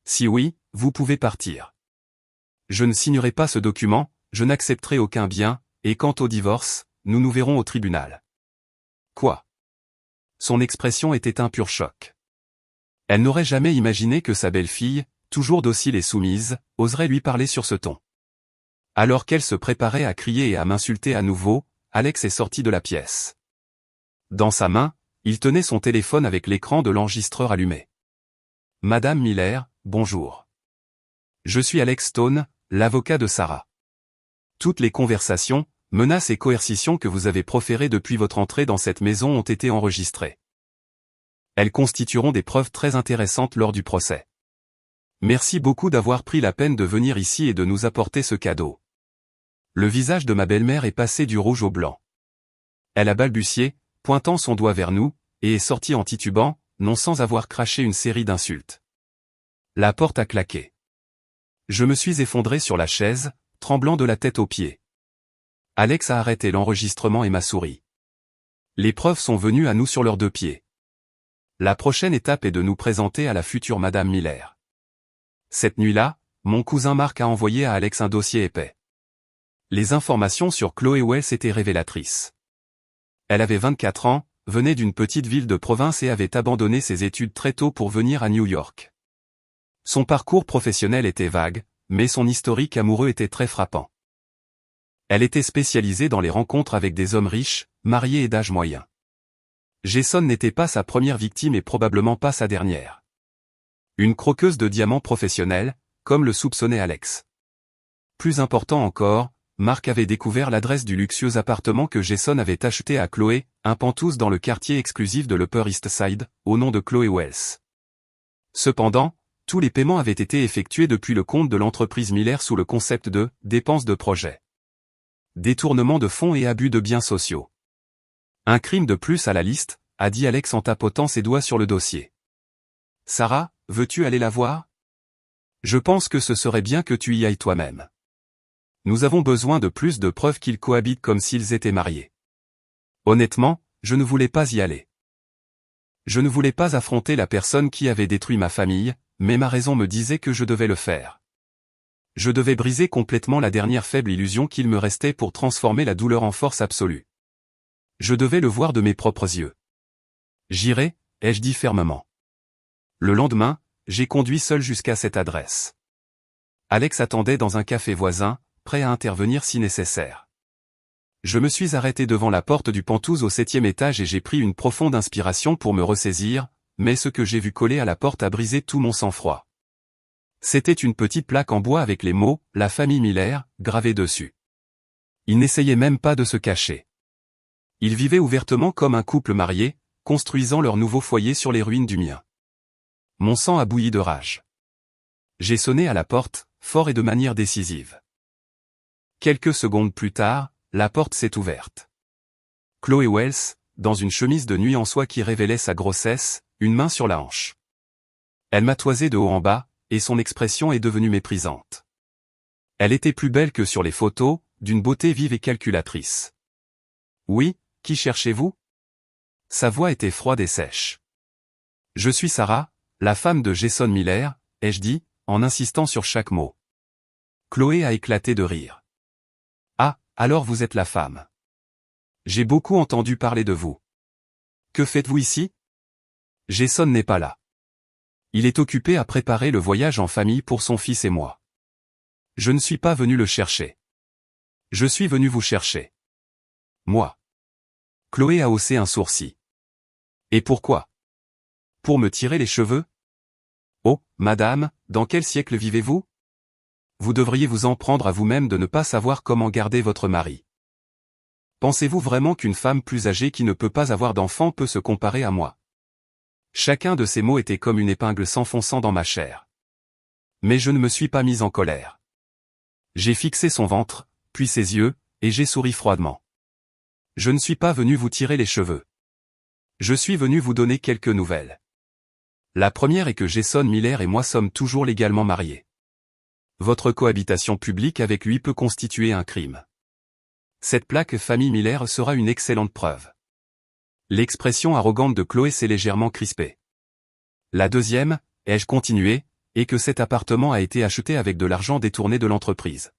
Si oui, vous pouvez partir. Je ne signerai pas ce document, je n'accepterai aucun bien, et quant au divorce, nous nous verrons au tribunal. » Quoi? Son expression était un pur choc. Elle n'aurait jamais imaginé que sa belle-fille, toujours docile et soumise, oserait lui parler sur ce ton. Alors qu'elle se préparait à crier et à m'insulter à nouveau, Alex est sorti de la pièce. Dans sa main, il tenait son téléphone avec l'écran de l'enregistreur allumé. « Madame Miller, bonjour. Je suis Alex Stone, l'avocat de Sarah. Toutes les conversations, menaces et coercitions que vous avez proférées depuis votre entrée dans cette maison ont été enregistrées. Elles constitueront des preuves très intéressantes lors du procès. Merci beaucoup d'avoir pris la peine de venir ici et de nous apporter ce cadeau. » Le visage de ma belle-mère est passé du rouge au blanc. Elle a balbutié, pointant son doigt vers nous, et est sortie en titubant, non sans avoir craché une série d'insultes. La porte a claqué. Je me suis effondré sur la chaise, tremblant de la tête aux pieds. Alex a arrêté l'enregistrement et m'a souri. Les preuves sont venues à nous sur leurs deux pieds. La prochaine étape est de nous présenter à la future Madame Miller. Cette nuit-là, mon cousin Mark a envoyé à Alex un dossier épais. Les informations sur Chloé Wells étaient révélatrices. Elle avait 24 ans, venait d'une petite ville de province et avait abandonné ses études très tôt pour venir à New York. Son parcours professionnel était vague, mais son historique amoureux était très frappant. Elle était spécialisée dans les rencontres avec des hommes riches, mariés et d'âge moyen. Jason n'était pas sa première victime et probablement pas sa dernière. Une croqueuse de diamants professionnelle, comme le soupçonnait Alex. Plus important encore, Mark avait découvert l'adresse du luxueux appartement que Jason avait acheté à Chloé, un penthouse dans le quartier exclusif de l'Upper East Side, au nom de Chloé Wells. Cependant, tous les paiements avaient été effectués depuis le compte de l'entreprise Miller sous le concept de « dépenses de projet ». Détournement de fonds et abus de biens sociaux. Un crime de plus à la liste, a dit Alex en tapotant ses doigts sur le dossier. « Sarah, veux-tu aller la voir? Je pense que ce serait bien que tu y ailles toi-même. Nous avons besoin de plus de preuves qu'ils cohabitent comme s'ils étaient mariés. » Honnêtement, je ne voulais pas y aller. Je ne voulais pas affronter la personne qui avait détruit ma famille, mais ma raison me disait que je devais le faire. Je devais briser complètement la dernière faible illusion qu'il me restait pour transformer la douleur en force absolue. Je devais le voir de mes propres yeux. J'irai, ai-je dit fermement. Le lendemain, j'ai conduit seul jusqu'à cette adresse. Alex attendait dans un café voisin, prêt à intervenir si nécessaire. Je me suis arrêté devant la porte du penthouse au 7e étage et j'ai pris une profonde inspiration pour me ressaisir, mais ce que j'ai vu coller à la porte a brisé tout mon sang-froid. C'était une petite plaque en bois avec les mots « La famille Miller » gravés dessus. Ils n'essayaient même pas de se cacher. Ils vivaient ouvertement comme un couple marié, construisant leur nouveau foyer sur les ruines du mien. Mon sang a bouilli de rage. J'ai sonné à la porte, fort et de manière décisive. Quelques secondes plus tard, la porte s'est ouverte. Chloé Wells, dans une chemise de nuit en soie qui révélait sa grossesse, une main sur la hanche. Elle m'a toisé de haut en bas, et son expression est devenue méprisante. Elle était plus belle que sur les photos, d'une beauté vive et calculatrice. « Oui, qui cherchez-vous » Sa voix était froide et sèche. « Je suis Sarah, la femme de Jason Miller, ai-je dit, en insistant sur chaque mot. » Chloé a éclaté de rire. « Ah, alors vous êtes la femme. J'ai beaucoup entendu parler de vous. Que faites-vous ici ? Jason n'est pas là. Il est occupé à préparer le voyage en famille pour son fils et moi. Je ne suis pas venu le chercher. Je suis venu vous chercher. Moi. » Chloé a haussé un sourcil. « Et pourquoi ? Pour me tirer les cheveux ? Oh, madame, dans quel siècle vivez-vous ? Vous devriez vous en prendre à vous-même de ne pas savoir comment garder votre mari. Pensez-vous vraiment qu'une femme plus âgée qui ne peut pas avoir d'enfant peut se comparer à moi ? » Chacun de ces mots était comme une épingle s'enfonçant dans ma chair. Mais je ne me suis pas mis en colère. J'ai fixé son ventre, puis ses yeux, et j'ai souri froidement. Je ne suis pas venu vous tirer les cheveux. Je suis venu vous donner quelques nouvelles. La première est que Jason Miller et moi sommes toujours légalement mariés. Votre cohabitation publique avec lui peut constituer un crime. Cette plaque famille Miller sera une excellente preuve. L'expression arrogante de Chloé s'est légèrement crispée. La deuxième, ai-je continué, est que cet appartement a été acheté avec de l'argent détourné de l'entreprise.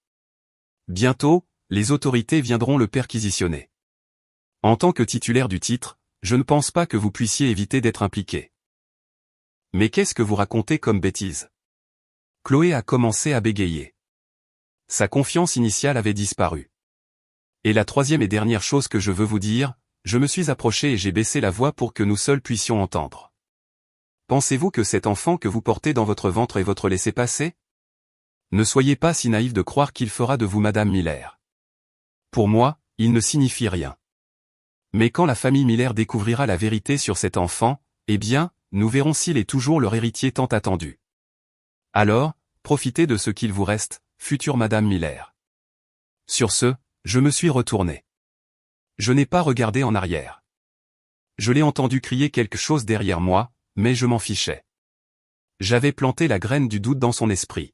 Bientôt, les autorités viendront le perquisitionner. En tant que titulaire du titre, je ne pense pas que vous puissiez éviter d'être impliqué. Mais qu'est-ce que vous racontez comme bêtise? Chloé a commencé à bégayer. Sa confiance initiale avait disparu. Et la troisième et dernière chose que je veux vous dire, je me suis approché et j'ai baissé la voix pour que nous seuls puissions entendre. Pensez-vous que cet enfant que vous portez dans votre ventre est votre laissez-passer? Ne soyez pas si naïf de croire qu'il fera de vous Madame Miller. Pour moi, il ne signifie rien. Mais quand la famille Miller découvrira la vérité sur cet enfant, eh bien, nous verrons s'il est toujours leur héritier tant attendu. Alors, profitez de ce qu'il vous reste, future Madame Miller. Sur ce, je me suis retourné. Je n'ai pas regardé en arrière. Je l'ai entendu crier quelque chose derrière moi, mais je m'en fichais. J'avais planté la graine du doute dans son esprit.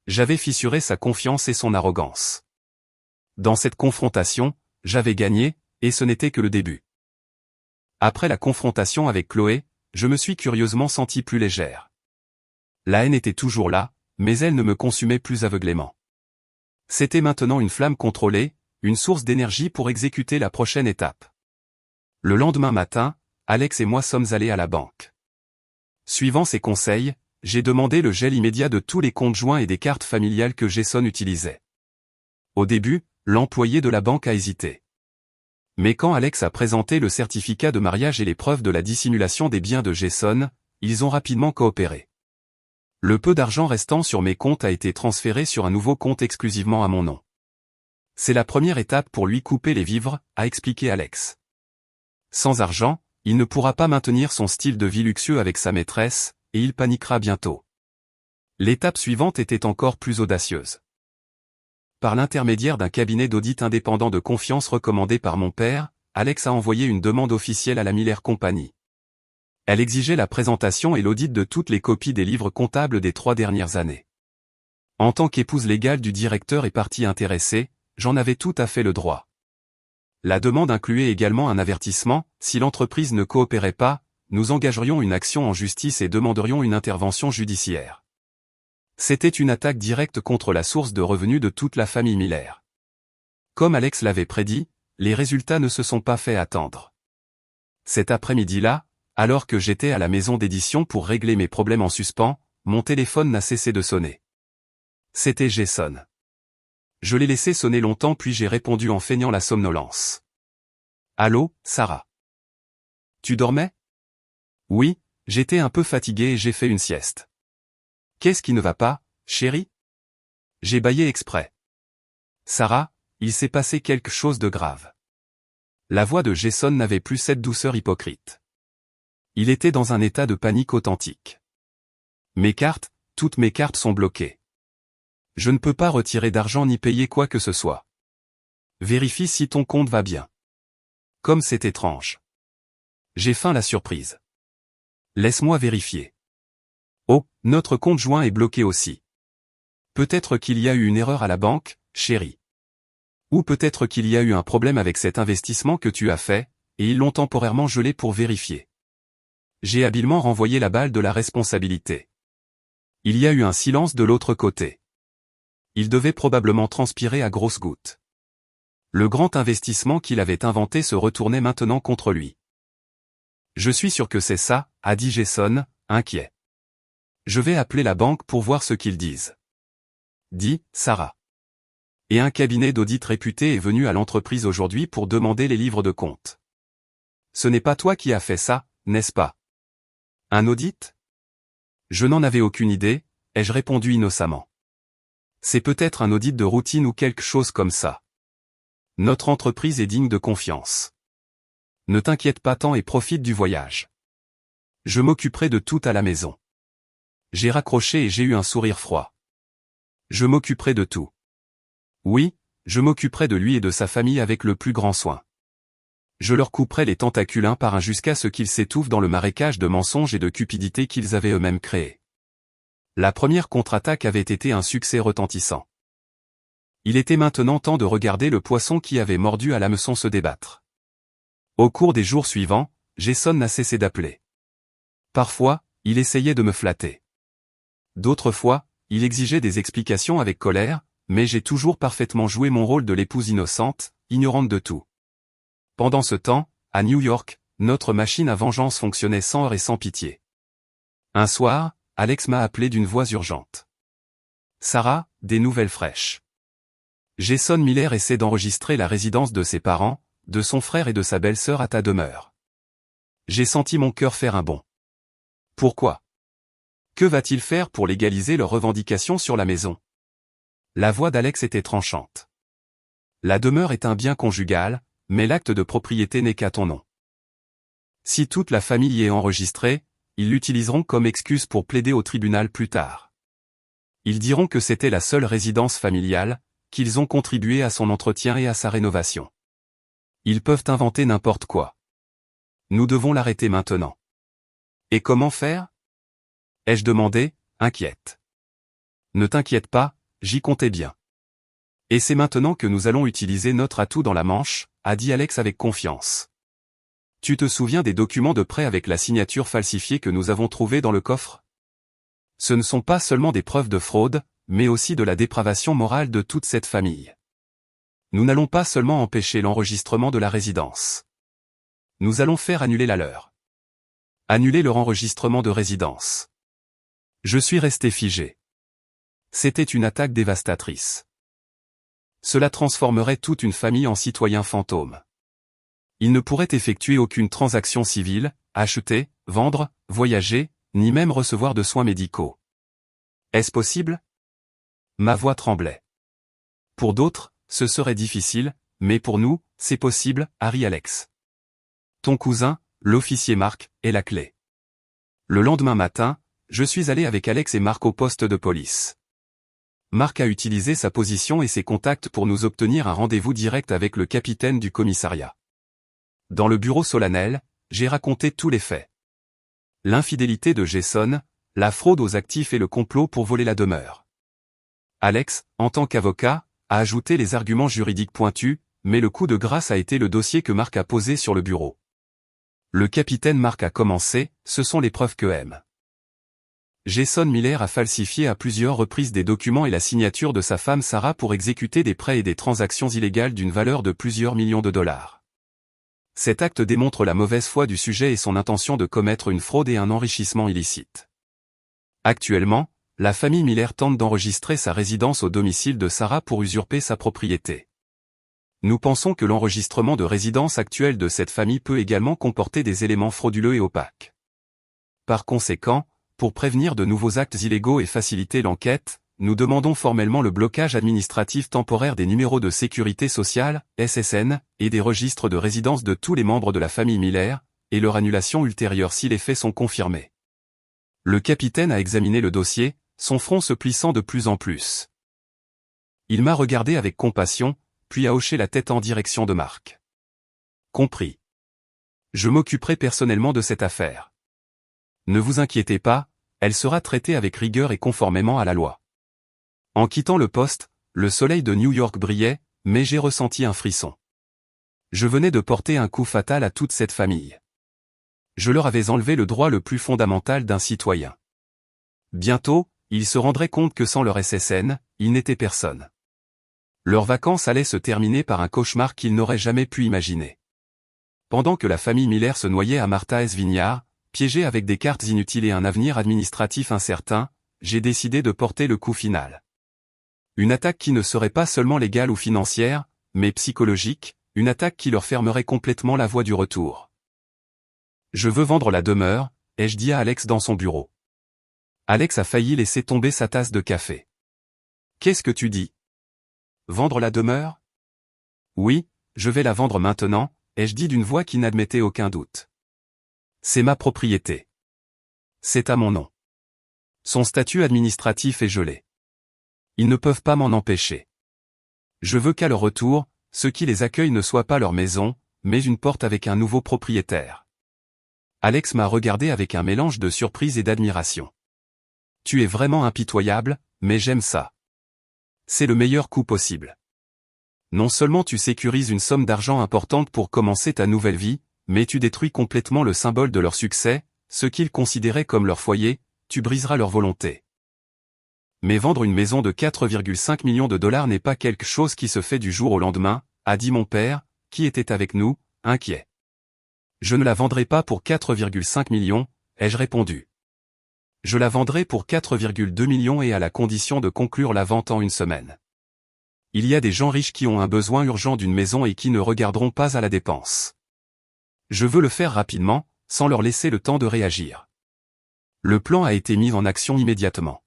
J'avais fissuré sa confiance et son arrogance. Dans cette confrontation, j'avais gagné, et ce n'était que le début. Après la confrontation avec Chloé, je me suis curieusement senti plus légère. La haine était toujours là, mais elle ne me consumait plus aveuglément. C'était maintenant une flamme contrôlée, une source d'énergie pour exécuter la prochaine étape. Le lendemain matin, Alex et moi sommes allés à la banque. Suivant ses conseils, j'ai demandé le gel immédiat de tous les comptes joints et des cartes familiales que Jason utilisait. Au début, l'employé de la banque a hésité. Mais quand Alex a présenté le certificat de mariage et les preuves de la dissimulation des biens de Jason, ils ont rapidement coopéré. Le peu d'argent restant sur mes comptes a été transféré sur un nouveau compte exclusivement à mon nom. C'est la première étape pour lui couper les vivres, a expliqué Alex. Sans argent, il ne pourra pas maintenir son style de vie luxueux avec sa maîtresse, et il paniquera bientôt. L'étape suivante était encore plus audacieuse. Par l'intermédiaire d'un cabinet d'audit indépendant de confiance recommandé par mon père, Alex a envoyé une demande officielle à la Miller Company. Elle exigeait la présentation et l'audit de toutes les copies des livres comptables des 3 dernières années. En tant qu'épouse légale du directeur et partie intéressée, j'en avais tout à fait le droit. La demande incluait également un avertissement, si l'entreprise ne coopérait pas, nous engagerions une action en justice et demanderions une intervention judiciaire. C'était une attaque directe contre la source de revenus de toute la famille Miller. Comme Alex l'avait prédit, les résultats ne se sont pas fait attendre. Cet après-midi-là, alors que j'étais à la maison d'édition pour régler mes problèmes en suspens, mon téléphone n'a cessé de sonner. C'était Jason. Je l'ai laissé sonner longtemps puis j'ai répondu en feignant la somnolence. Allô, Sarah. Tu dormais? Oui, j'étais un peu fatigué et j'ai fait une sieste. Qu'est-ce qui ne va pas, chérie? J'ai bâillé exprès. Sarah, il s'est passé quelque chose de grave. La voix de Jason n'avait plus cette douceur hypocrite. Il était dans un état de panique authentique. Mes cartes, toutes mes cartes sont bloquées. Je ne peux pas retirer d'argent ni payer quoi que ce soit. Vérifie si ton compte va bien. Comme c'est étrange. J'ai faim la surprise. Laisse-moi vérifier. Oh, notre compte joint est bloqué aussi. Peut-être qu'il y a eu une erreur à la banque, chérie. Ou peut-être qu'il y a eu un problème avec cet investissement que tu as fait, et ils l'ont temporairement gelé pour vérifier. J'ai habilement renvoyé la balle de la responsabilité. Il y a eu un silence de l'autre côté. Il devait probablement transpirer à grosses gouttes. Le grand investissement qu'il avait inventé se retournait maintenant contre lui. Je suis sûr que c'est ça, a dit Jason, inquiet. Je vais appeler la banque pour voir ce qu'ils disent. Dit Sarah. Et un cabinet d'audit réputé est venu à l'entreprise aujourd'hui pour demander les livres de compte. Ce n'est pas toi qui as fait ça, n'est-ce pas? Un audit? Je n'en avais aucune idée, ai-je répondu innocemment. C'est peut-être un audit de routine ou quelque chose comme ça. Notre entreprise est digne de confiance. Ne t'inquiète pas tant et profite du voyage. Je m'occuperai de tout à la maison. J'ai raccroché et j'ai eu un sourire froid. Je m'occuperai de tout. Oui, je m'occuperai de lui et de sa famille avec le plus grand soin. Je leur couperai les tentacules un par un jusqu'à ce qu'ils s'étouffent dans le marécage de mensonges et de cupidité qu'ils avaient eux-mêmes créé. La première contre-attaque avait été un succès retentissant. Il était maintenant temps de regarder le poisson qui avait mordu à l'hameçon se débattre. Au cours des jours suivants, Jason n'a cessé d'appeler. Parfois, il essayait de me flatter. D'autres fois, il exigeait des explications avec colère, mais j'ai toujours parfaitement joué mon rôle de l'épouse innocente, ignorante de tout. Pendant ce temps, à New York, notre machine à vengeance fonctionnait sans heurts et sans pitié. Un soir, Alex m'a appelé d'une voix urgente. « Sarah, des nouvelles fraîches. » Jason Miller essaie d'enregistrer la résidence de ses parents, de son frère et de sa belle-sœur à ta demeure. J'ai senti mon cœur faire un bond. Pourquoi? Que va-t-il faire pour légaliser leurs revendications sur la maison? La voix d'Alex était tranchante. La demeure est un bien conjugal, mais l'acte de propriété n'est qu'à ton nom. Si toute la famille y est enregistrée, ils l'utiliseront comme excuse pour plaider au tribunal plus tard. Ils diront que c'était la seule résidence familiale, qu'ils ont contribué à son entretien et à sa rénovation. Ils peuvent inventer n'importe quoi. Nous devons l'arrêter maintenant. Et comment faire? Ai-je demandé, inquiète. Ne t'inquiète pas, j'y comptais bien. Et c'est maintenant que nous allons utiliser notre atout dans la manche, a dit Alex avec confiance. Tu te souviens des documents de prêt avec la signature falsifiée que nous avons trouvés dans le coffre? Ce ne sont pas seulement des preuves de fraude, mais aussi de la dépravation morale de toute cette famille. Nous n'allons pas seulement empêcher l'enregistrement de la résidence. Nous allons faire annuler la leur. Annuler leur enregistrement de résidence. Je suis resté figé. C'était une attaque dévastatrice. Cela transformerait toute une famille en citoyens fantômes. Ils ne pourraient effectuer aucune transaction civile, acheter, vendre, voyager, ni même recevoir de soins médicaux. Est-ce possible? Ma voix tremblait. Pour d'autres, ce serait difficile, mais pour nous, c'est possible, a ri Alex. Ton cousin, l'officier Marc, est la clé. Le lendemain matin, je suis allé avec Alex et Marc au poste de police. Marc a utilisé sa position et ses contacts pour nous obtenir un rendez-vous direct avec le capitaine du commissariat. Dans le bureau solennel, j'ai raconté tous les faits. L'infidélité de Jason, la fraude aux actifs et le complot pour voler la demeure. Alex, en tant qu'avocat, a ajouté les arguments juridiques pointus, mais le coup de grâce a été le dossier que Marc a posé sur le bureau. Le capitaine Marc a commencé, ce sont les preuves que aime. Jason Miller a falsifié à plusieurs reprises des documents et la signature de sa femme Sarah pour exécuter des prêts et des transactions illégales d'une valeur de plusieurs millions de dollars. Cet acte démontre la mauvaise foi du sujet et son intention de commettre une fraude et un enrichissement illicite. Actuellement, la famille Miller tente d'enregistrer sa résidence au domicile de Sarah pour usurper sa propriété. Nous pensons que l'enregistrement de résidence actuelle de cette famille peut également comporter des éléments frauduleux et opaques. Par conséquent, pour prévenir de nouveaux actes illégaux et faciliter l'enquête, nous demandons formellement le blocage administratif temporaire des numéros de sécurité sociale, SSN, et des registres de résidence de tous les membres de la famille Miller, et leur annulation ultérieure si les faits sont confirmés. Le capitaine a examiné le dossier, son front se plissant de plus en plus. Il m'a regardé avec compassion, puis a hoché la tête en direction de Marc. Compris. Je m'occuperai personnellement de cette affaire. Ne vous inquiétez pas, elle sera traitée avec rigueur et conformément à la loi. En quittant le poste, le soleil de New York brillait, mais j'ai ressenti un frisson. Je venais de porter un coup fatal à toute cette famille. Je leur avais enlevé le droit le plus fondamental d'un citoyen. Bientôt, ils se rendraient compte que sans leur SSN, ils n'étaient personne. Leurs vacances allaient se terminer par un cauchemar qu'ils n'auraient jamais pu imaginer. Pendant que la famille Miller se noyait à Martha's Vineyard, piégée avec des cartes inutiles et un avenir administratif incertain, j'ai décidé de porter le coup final. Une attaque qui ne serait pas seulement légale ou financière, mais psychologique, une attaque qui leur fermerait complètement la voie du retour. Je veux vendre la demeure, ai-je dit à Alex dans son bureau. Alex a failli laisser tomber sa tasse de café. Qu'est-ce que tu dis? Vendre la demeure? Oui, je vais la vendre maintenant, ai-je dit d'une voix qui n'admettait aucun doute. C'est ma propriété. C'est à mon nom. Son statut administratif est gelé. Ils ne peuvent pas m'en empêcher. Je veux qu'à leur retour, ce qui les accueille ne soit pas leur maison, mais une porte avec un nouveau propriétaire. Alex m'a regardé avec un mélange de surprise et d'admiration. Tu es vraiment impitoyable, mais j'aime ça. C'est le meilleur coup possible. Non seulement tu sécurises une somme d'argent importante pour commencer ta nouvelle vie, mais tu détruis complètement le symbole de leur succès, ce qu'ils considéraient comme leur foyer, tu briseras leur volonté. Mais vendre une maison de 4,5 millions de dollars n'est pas quelque chose qui se fait du jour au lendemain, a dit mon père, qui était avec nous, inquiet. Je ne la vendrai pas pour 4,5 millions, ai-je répondu. Je la vendrai pour 4,2 millions et à la condition de conclure la vente en une semaine. Il y a des gens riches qui ont un besoin urgent d'une maison et qui ne regarderont pas à la dépense. Je veux le faire rapidement, sans leur laisser le temps de réagir. Le plan a été mis en action immédiatement.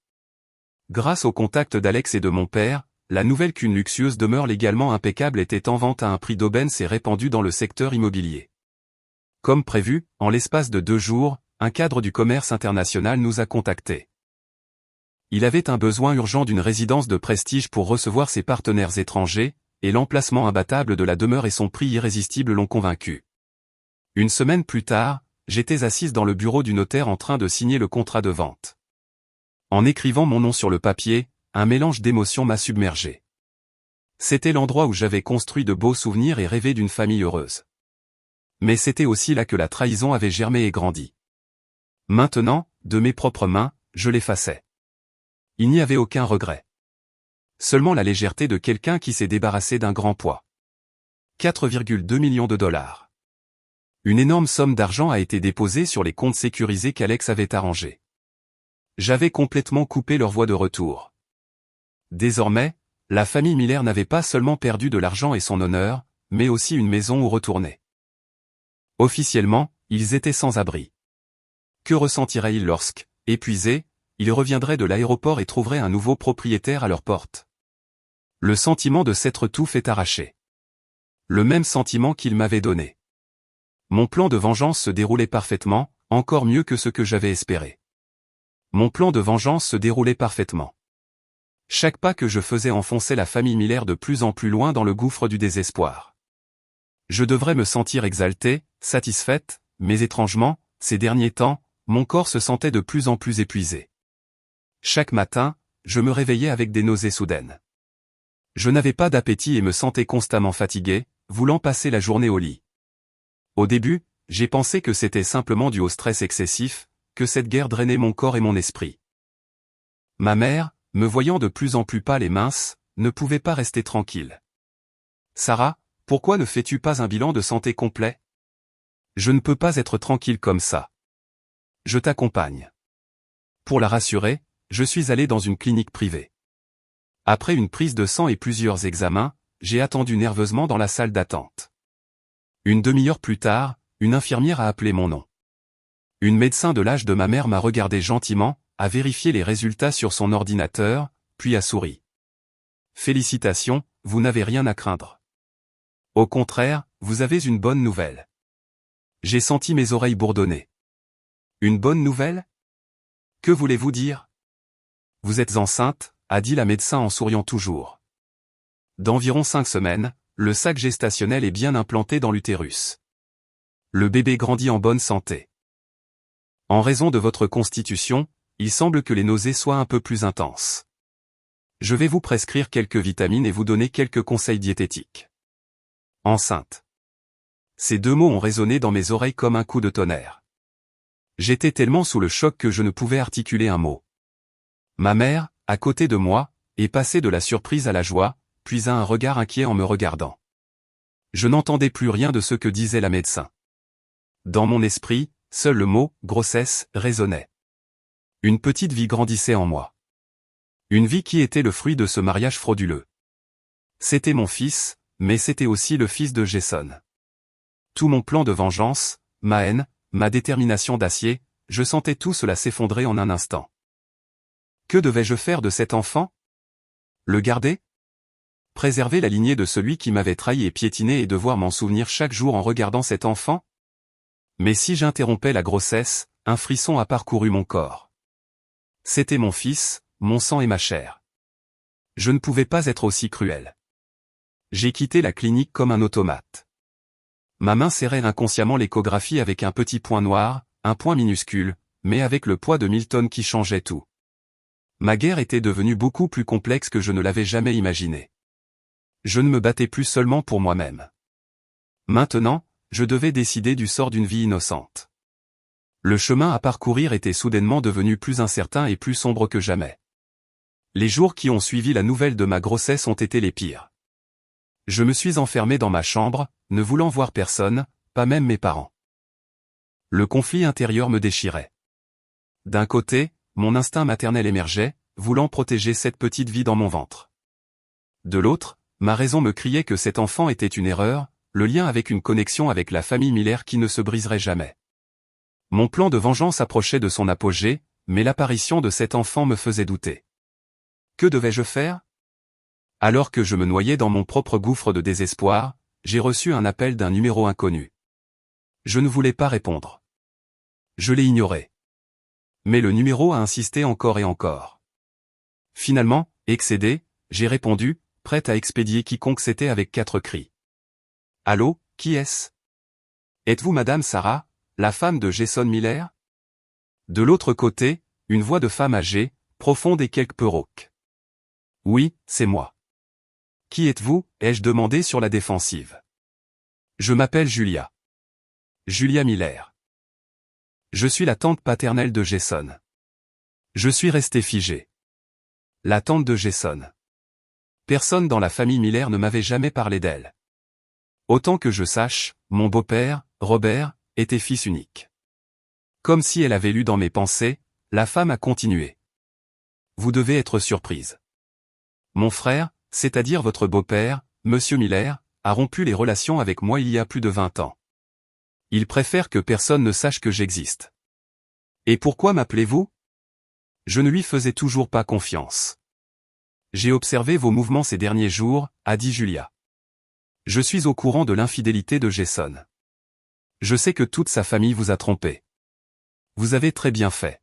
Grâce au contact d'Alex et de mon père, la nouvelle qu'une luxueuse demeure légalement impeccable était en vente à un prix d'aubaine s'est répandue dans le secteur immobilier. Comme prévu, en l'espace de 2 jours, un cadre du commerce international nous a contactés. Il avait un besoin urgent d'une résidence de prestige pour recevoir ses partenaires étrangers, et l'emplacement imbattable de la demeure et son prix irrésistible l'ont convaincu. Une semaine plus tard, j'étais assise dans le bureau du notaire en train de signer le contrat de vente. En écrivant mon nom sur le papier, un mélange d'émotions m'a submergé. C'était l'endroit où j'avais construit de beaux souvenirs et rêvé d'une famille heureuse. Mais c'était aussi là que la trahison avait germé et grandi. Maintenant, de mes propres mains, je l'effaçais. Il n'y avait aucun regret. Seulement la légèreté de quelqu'un qui s'est débarrassé d'un grand poids. 4,2 millions de dollars. Une énorme somme d'argent a été déposée sur les comptes sécurisés qu'Alex avait arrangés. J'avais complètement coupé leur voie de retour. Désormais, la famille Miller n'avait pas seulement perdu de l'argent et son honneur, mais aussi une maison où retourner. Officiellement, ils étaient sans abri. Que ressentiraient-ils lorsque, épuisés, ils reviendraient de l'aéroport et trouveraient un nouveau propriétaire à leur porte? Le sentiment de s'être tout fait arracher. Le même sentiment qu'ils m'avaient donné. Mon plan de vengeance se déroulait parfaitement, encore mieux que ce que j'avais espéré. Mon plan de vengeance se déroulait parfaitement. Chaque pas que je faisais enfonçait la famille Miller de plus en plus loin dans le gouffre du désespoir. Je devrais me sentir exaltée, satisfaite, mais étrangement, ces derniers temps, mon corps se sentait de plus en plus épuisé. Chaque matin, je me réveillais avec des nausées soudaines. Je n'avais pas d'appétit et me sentais constamment fatigué, voulant passer la journée au lit. Au début, j'ai pensé que c'était simplement dû au stress excessif, que cette guerre drainait mon corps et mon esprit. Ma mère, me voyant de plus en plus pâle et mince, ne pouvait pas rester tranquille. « Sarah, pourquoi ne fais-tu pas un bilan de santé complet ? Je ne peux pas être tranquille comme ça. Je t'accompagne. » Pour la rassurer, je suis allé dans une clinique privée. Après une prise de sang et plusieurs examens, j'ai attendu nerveusement dans la salle d'attente. Une demi-heure plus tard, une infirmière a appelé mon nom. Une médecin de l'âge de ma mère m'a regardé gentiment, a vérifié les résultats sur son ordinateur, puis a souri. « Félicitations, vous n'avez rien à craindre. Au contraire, vous avez une bonne nouvelle. » J'ai senti mes oreilles bourdonner. « Une bonne nouvelle ? Que voulez-vous dire ? » « Vous êtes enceinte, a dit la médecin en souriant toujours. D'environ 5 semaines, le sac gestationnel est bien implanté dans l'utérus. Le bébé grandit en bonne santé. En raison de votre constitution, il semble que les nausées soient un peu plus intenses. Je vais vous prescrire quelques vitamines et vous donner quelques conseils diététiques. Enceinte. Ces 2 mots ont résonné dans mes oreilles comme un coup de tonnerre. J'étais tellement sous le choc que je ne pouvais articuler un mot. Ma mère, à côté de moi, est passée de la surprise à la joie, puis à un regard inquiet en me regardant. Je n'entendais plus rien de ce que disait la médecin. Dans mon esprit, seul le mot « grossesse » résonnait. Une petite vie grandissait en moi. Une vie qui était le fruit de ce mariage frauduleux. C'était mon fils, mais c'était aussi le fils de Jason. Tout mon plan de vengeance, ma haine, ma détermination d'acier, je sentais tout cela s'effondrer en un instant. Que devais-je faire de cet enfant ? Le garder ? Préserver la lignée de celui qui m'avait trahi et piétiné et devoir m'en souvenir chaque jour en regardant cet enfant ? Mais si j'interrompais la grossesse, un frisson a parcouru mon corps. C'était mon fils, mon sang et ma chair. Je ne pouvais pas être aussi cruel. J'ai quitté la clinique comme un automate. Ma main serrait inconsciemment l'échographie avec un petit point noir, un point minuscule, mais avec le poids de 1000 tonnes qui changeait tout. Ma guerre était devenue beaucoup plus complexe que je ne l'avais jamais imaginé. Je ne me battais plus seulement pour moi-même. Maintenant, je devais décider du sort d'une vie innocente. Le chemin à parcourir était soudainement devenu plus incertain et plus sombre que jamais. Les jours qui ont suivi la nouvelle de ma grossesse ont été les pires. Je me suis enfermé dans ma chambre, ne voulant voir personne, pas même mes parents. Le conflit intérieur me déchirait. D'un côté, mon instinct maternel émergeait, voulant protéger cette petite vie dans mon ventre. De l'autre, ma raison me criait que cet enfant était une erreur, le lien avec une connexion avec la famille Miller qui ne se briserait jamais. Mon plan de vengeance approchait de son apogée, mais l'apparition de cet enfant me faisait douter. Que devais-je faire ? Alors que je me noyais dans mon propre gouffre de désespoir, j'ai reçu un appel d'un numéro inconnu. Je ne voulais pas répondre. Je l'ai ignoré. Mais le numéro a insisté encore et encore. Finalement, excédé, j'ai répondu, prête à expédier quiconque c'était avec 4 cris. Allô, qui est-ce ? Êtes-vous Madame Sarah, la femme de Jason Miller ? De l'autre côté, une voix de femme âgée, profonde et quelque peu rauque. Oui, c'est moi. Qui êtes-vous ? Ai-je demandé sur la défensive. Je m'appelle Julia. Julia Miller. Je suis la tante paternelle de Jason. Je suis resté figé. La tante de Jason. Personne dans la famille Miller ne m'avait jamais parlé d'elle. Autant que je sache, mon beau-père, Robert, était fils unique. Comme si elle avait lu dans mes pensées, la femme a continué. Vous devez être surprise. Mon frère, c'est-à-dire votre beau-père, Monsieur Miller, a rompu les relations avec moi il y a plus de 20 ans. Il préfère que personne ne sache que j'existe. Et pourquoi m'appelez-vous ? Je ne lui faisais toujours pas confiance. J'ai observé vos mouvements ces derniers jours, a dit Julia. Je suis au courant de l'infidélité de Jason. Je sais que toute sa famille vous a trompé. Vous avez très bien fait.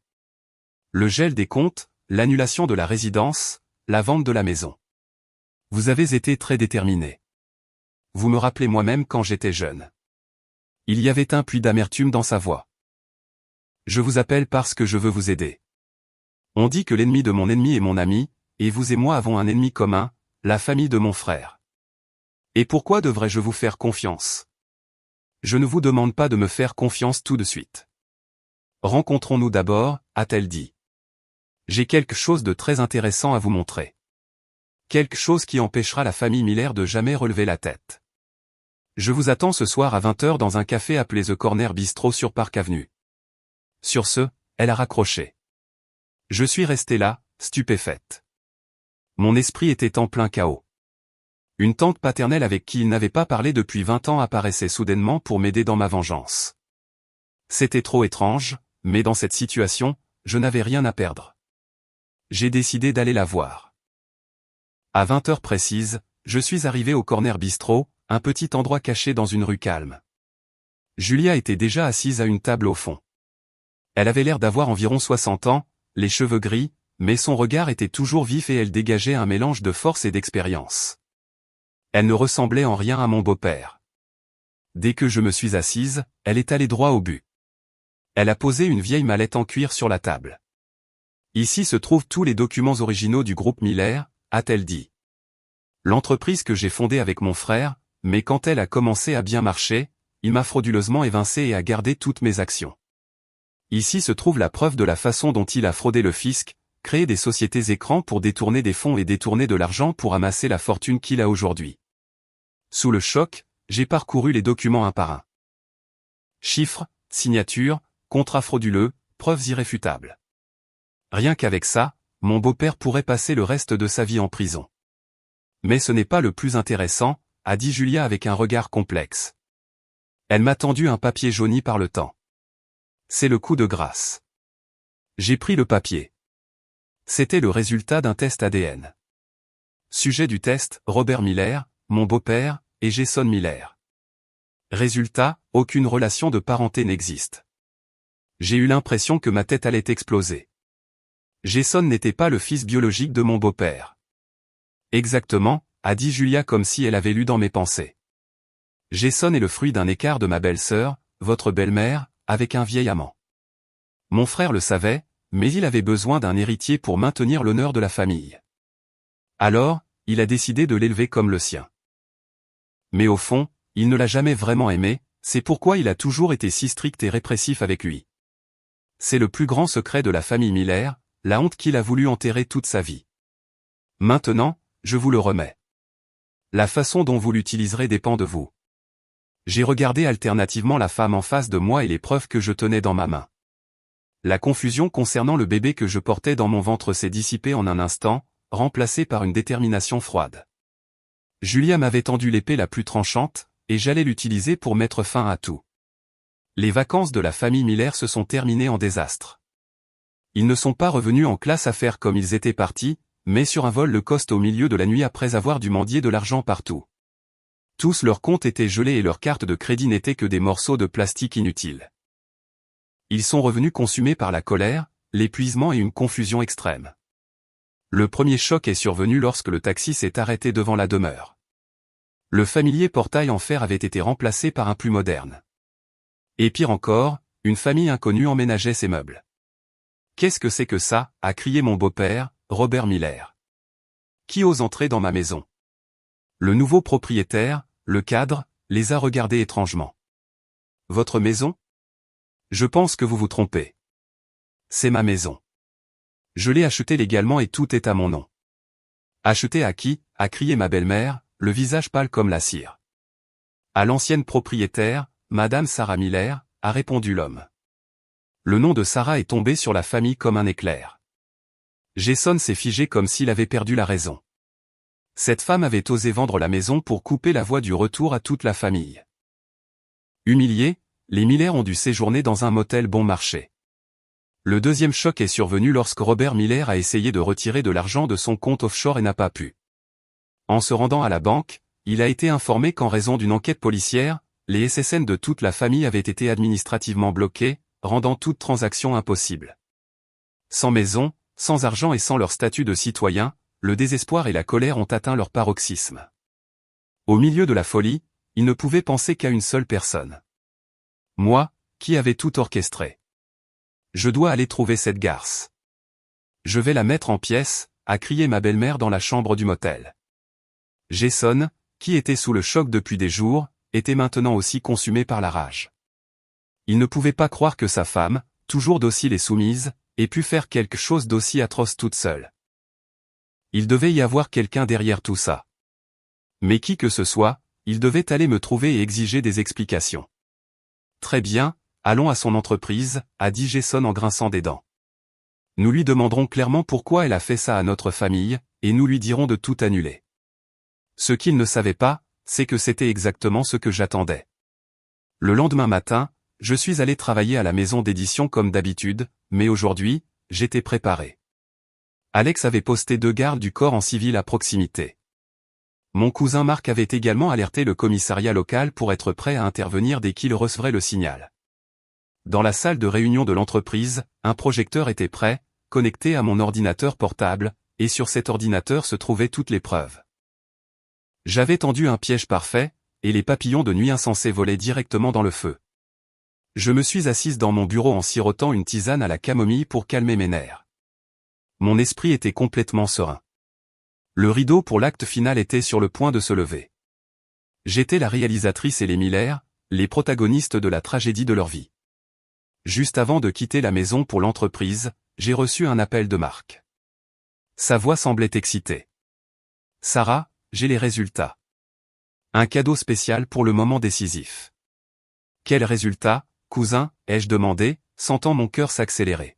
Le gel des comptes, l'annulation de la résidence, la vente de la maison. Vous avez été très déterminé. Vous me rappelez moi-même quand j'étais jeune. Il y avait un puits d'amertume dans sa voix. Je vous appelle parce que je veux vous aider. On dit que l'ennemi de mon ennemi est mon ami, et vous et moi avons un ennemi commun, la famille de mon frère. Et pourquoi devrais-je vous faire confiance ? Je ne vous demande pas de me faire confiance tout de suite. Rencontrons-nous d'abord, a-t-elle dit. J'ai quelque chose de très intéressant à vous montrer. Quelque chose qui empêchera la famille Miller de jamais relever la tête. Je vous attends ce soir à 20h dans un café appelé The Corner Bistro sur Park Avenue. Sur ce, elle a raccroché. Je suis resté là, stupéfaite. Mon esprit était en plein chaos. Une tante paternelle avec qui il n'avait pas parlé depuis 20 ans apparaissait soudainement pour m'aider dans ma vengeance. C'était trop étrange, mais dans cette situation, je n'avais rien à perdre. J'ai décidé d'aller la voir. À 20h précises, je suis arrivé au Corner Bistro, un petit endroit caché dans une rue calme. Julia était déjà assise à une table au fond. Elle avait l'air d'avoir environ 60 ans, les cheveux gris, mais son regard était toujours vif et elle dégageait un mélange de force et d'expérience. Elle ne ressemblait en rien à mon beau-père. Dès que je me suis assise, elle est allée droit au but. Elle a posé une vieille mallette en cuir sur la table. Ici se trouvent tous les documents originaux du groupe Miller, a-t-elle dit. L'entreprise que j'ai fondée avec mon frère, mais quand elle a commencé à bien marcher, il m'a frauduleusement évincé et a gardé toutes mes actions. Ici se trouve la preuve de la façon dont il a fraudé le fisc, créé des sociétés écrans pour détourner des fonds et détourner de l'argent pour amasser la fortune qu'il a aujourd'hui. Sous le choc, j'ai parcouru les documents un par un. Chiffres, signatures, contrats frauduleux, preuves irréfutables. Rien qu'avec ça, mon beau-père pourrait passer le reste de sa vie en prison. Mais ce n'est pas le plus intéressant, a dit Julia avec un regard complexe. Elle m'a tendu un papier jauni par le temps. C'est le coup de grâce. J'ai pris le papier. C'était le résultat d'un test ADN. Sujet du test, Robert Miller, mon beau-père, et Jason Miller. Résultat, aucune relation de parenté n'existe. J'ai eu l'impression que ma tête allait exploser. Jason n'était pas le fils biologique de mon beau-père. Exactement, a dit Julia comme si elle avait lu dans mes pensées. Jason est le fruit d'un écart de ma belle-sœur, votre belle-mère, avec un vieil amant. Mon frère le savait, mais il avait besoin d'un héritier pour maintenir l'honneur de la famille. Alors, il a décidé de l'élever comme le sien. Mais au fond, il ne l'a jamais vraiment aimé, c'est pourquoi il a toujours été si strict et répressif avec lui. C'est le plus grand secret de la famille Miller, la honte qu'il a voulu enterrer toute sa vie. Maintenant, je vous le remets. La façon dont vous l'utiliserez dépend de vous. J'ai regardé alternativement la femme en face de moi et les preuves que je tenais dans ma main. La confusion concernant le bébé que je portais dans mon ventre s'est dissipée en un instant, remplacée par une détermination froide. Julia m'avait tendu l'épée la plus tranchante, et j'allais l'utiliser pour mettre fin à tout. Les vacances de la famille Miller se sont terminées en désastre. Ils ne sont pas revenus en classe à faire comme ils étaient partis, mais sur un vol low cost au milieu de la nuit après avoir dû mendier de l'argent partout. Tous leurs comptes étaient gelés et leurs cartes de crédit n'étaient que des morceaux de plastique inutiles. Ils sont revenus consumés par la colère, l'épuisement et une confusion extrême. Le premier choc est survenu lorsque le taxi s'est arrêté devant la demeure. Le familier portail en fer avait été remplacé par un plus moderne. Et pire encore, une famille inconnue emménageait ses meubles. « Qu'est-ce que c'est que ça ?» a crié mon beau-père, Robert Miller. « Qui ose entrer dans ma maison ?» Le nouveau propriétaire, le cadre, les a regardés étrangement. « Votre maison ? Je pense que vous vous trompez. C'est ma maison. Je l'ai achetée légalement et tout est à mon nom. »« Acheté à qui ?» a crié ma belle-mère, le visage pâle comme la cire. « À l'ancienne propriétaire, Madame Sarah Miller, » a répondu l'homme. Le nom de Sarah est tombé sur la famille comme un éclair. Jason s'est figé comme s'il avait perdu la raison. Cette femme avait osé vendre la maison pour couper la voie du retour à toute la famille. Humiliés, les Miller ont dû séjourner dans un motel bon marché. Le deuxième choc est survenu lorsque Robert Miller a essayé de retirer de l'argent de son compte offshore et n'a pas pu. En se rendant à la banque, il a été informé qu'en raison d'une enquête policière, les SSN de toute la famille avaient été administrativement bloqués, rendant toute transaction impossible. Sans maison, sans argent et sans leur statut de citoyen, le désespoir et la colère ont atteint leur paroxysme. Au milieu de la folie, ils ne pouvaient penser qu'à une seule personne. Moi, qui avais tout orchestré. Je dois aller trouver cette garce. Je vais la mettre en pièces, a crié ma belle-mère dans la chambre du motel. Jason, qui était sous le choc depuis des jours, était maintenant aussi consumé par la rage. Il ne pouvait pas croire que sa femme, toujours docile et soumise, ait pu faire quelque chose d'aussi atroce toute seule. Il devait y avoir quelqu'un derrière tout ça. Mais qui que ce soit, il devait aller me trouver et exiger des explications. Très bien, allons à son entreprise, a dit Jason en grinçant des dents. Nous lui demanderons clairement pourquoi elle a fait ça à notre famille, et nous lui dirons de tout annuler. Ce qu'il ne savait pas, c'est que c'était exactement ce que j'attendais. Le lendemain matin, je suis allé travailler à la maison d'édition comme d'habitude, mais aujourd'hui, j'étais préparé. Alex avait posté 2 gardes du corps en civil à proximité. Mon cousin Marc avait également alerté le commissariat local pour être prêt à intervenir dès qu'il recevrait le signal. Dans la salle de réunion de l'entreprise, un projecteur était prêt, connecté à mon ordinateur portable, et sur cet ordinateur se trouvaient toutes les preuves. J'avais tendu un piège parfait, et les papillons de nuit insensés volaient directement dans le feu. Je me suis assise dans mon bureau en sirotant une tisane à la camomille pour calmer mes nerfs. Mon esprit était complètement serein. Le rideau pour l'acte final était sur le point de se lever. J'étais la réalisatrice et les Miller, les protagonistes de la tragédie de leur vie. Juste avant de quitter la maison pour l'entreprise, j'ai reçu un appel de Marc. Sa voix semblait excitée. « Sarah, j'ai les résultats. Un cadeau spécial pour le moment décisif. » « Quels résultats, cousin ?» ai-je demandé, sentant mon cœur s'accélérer.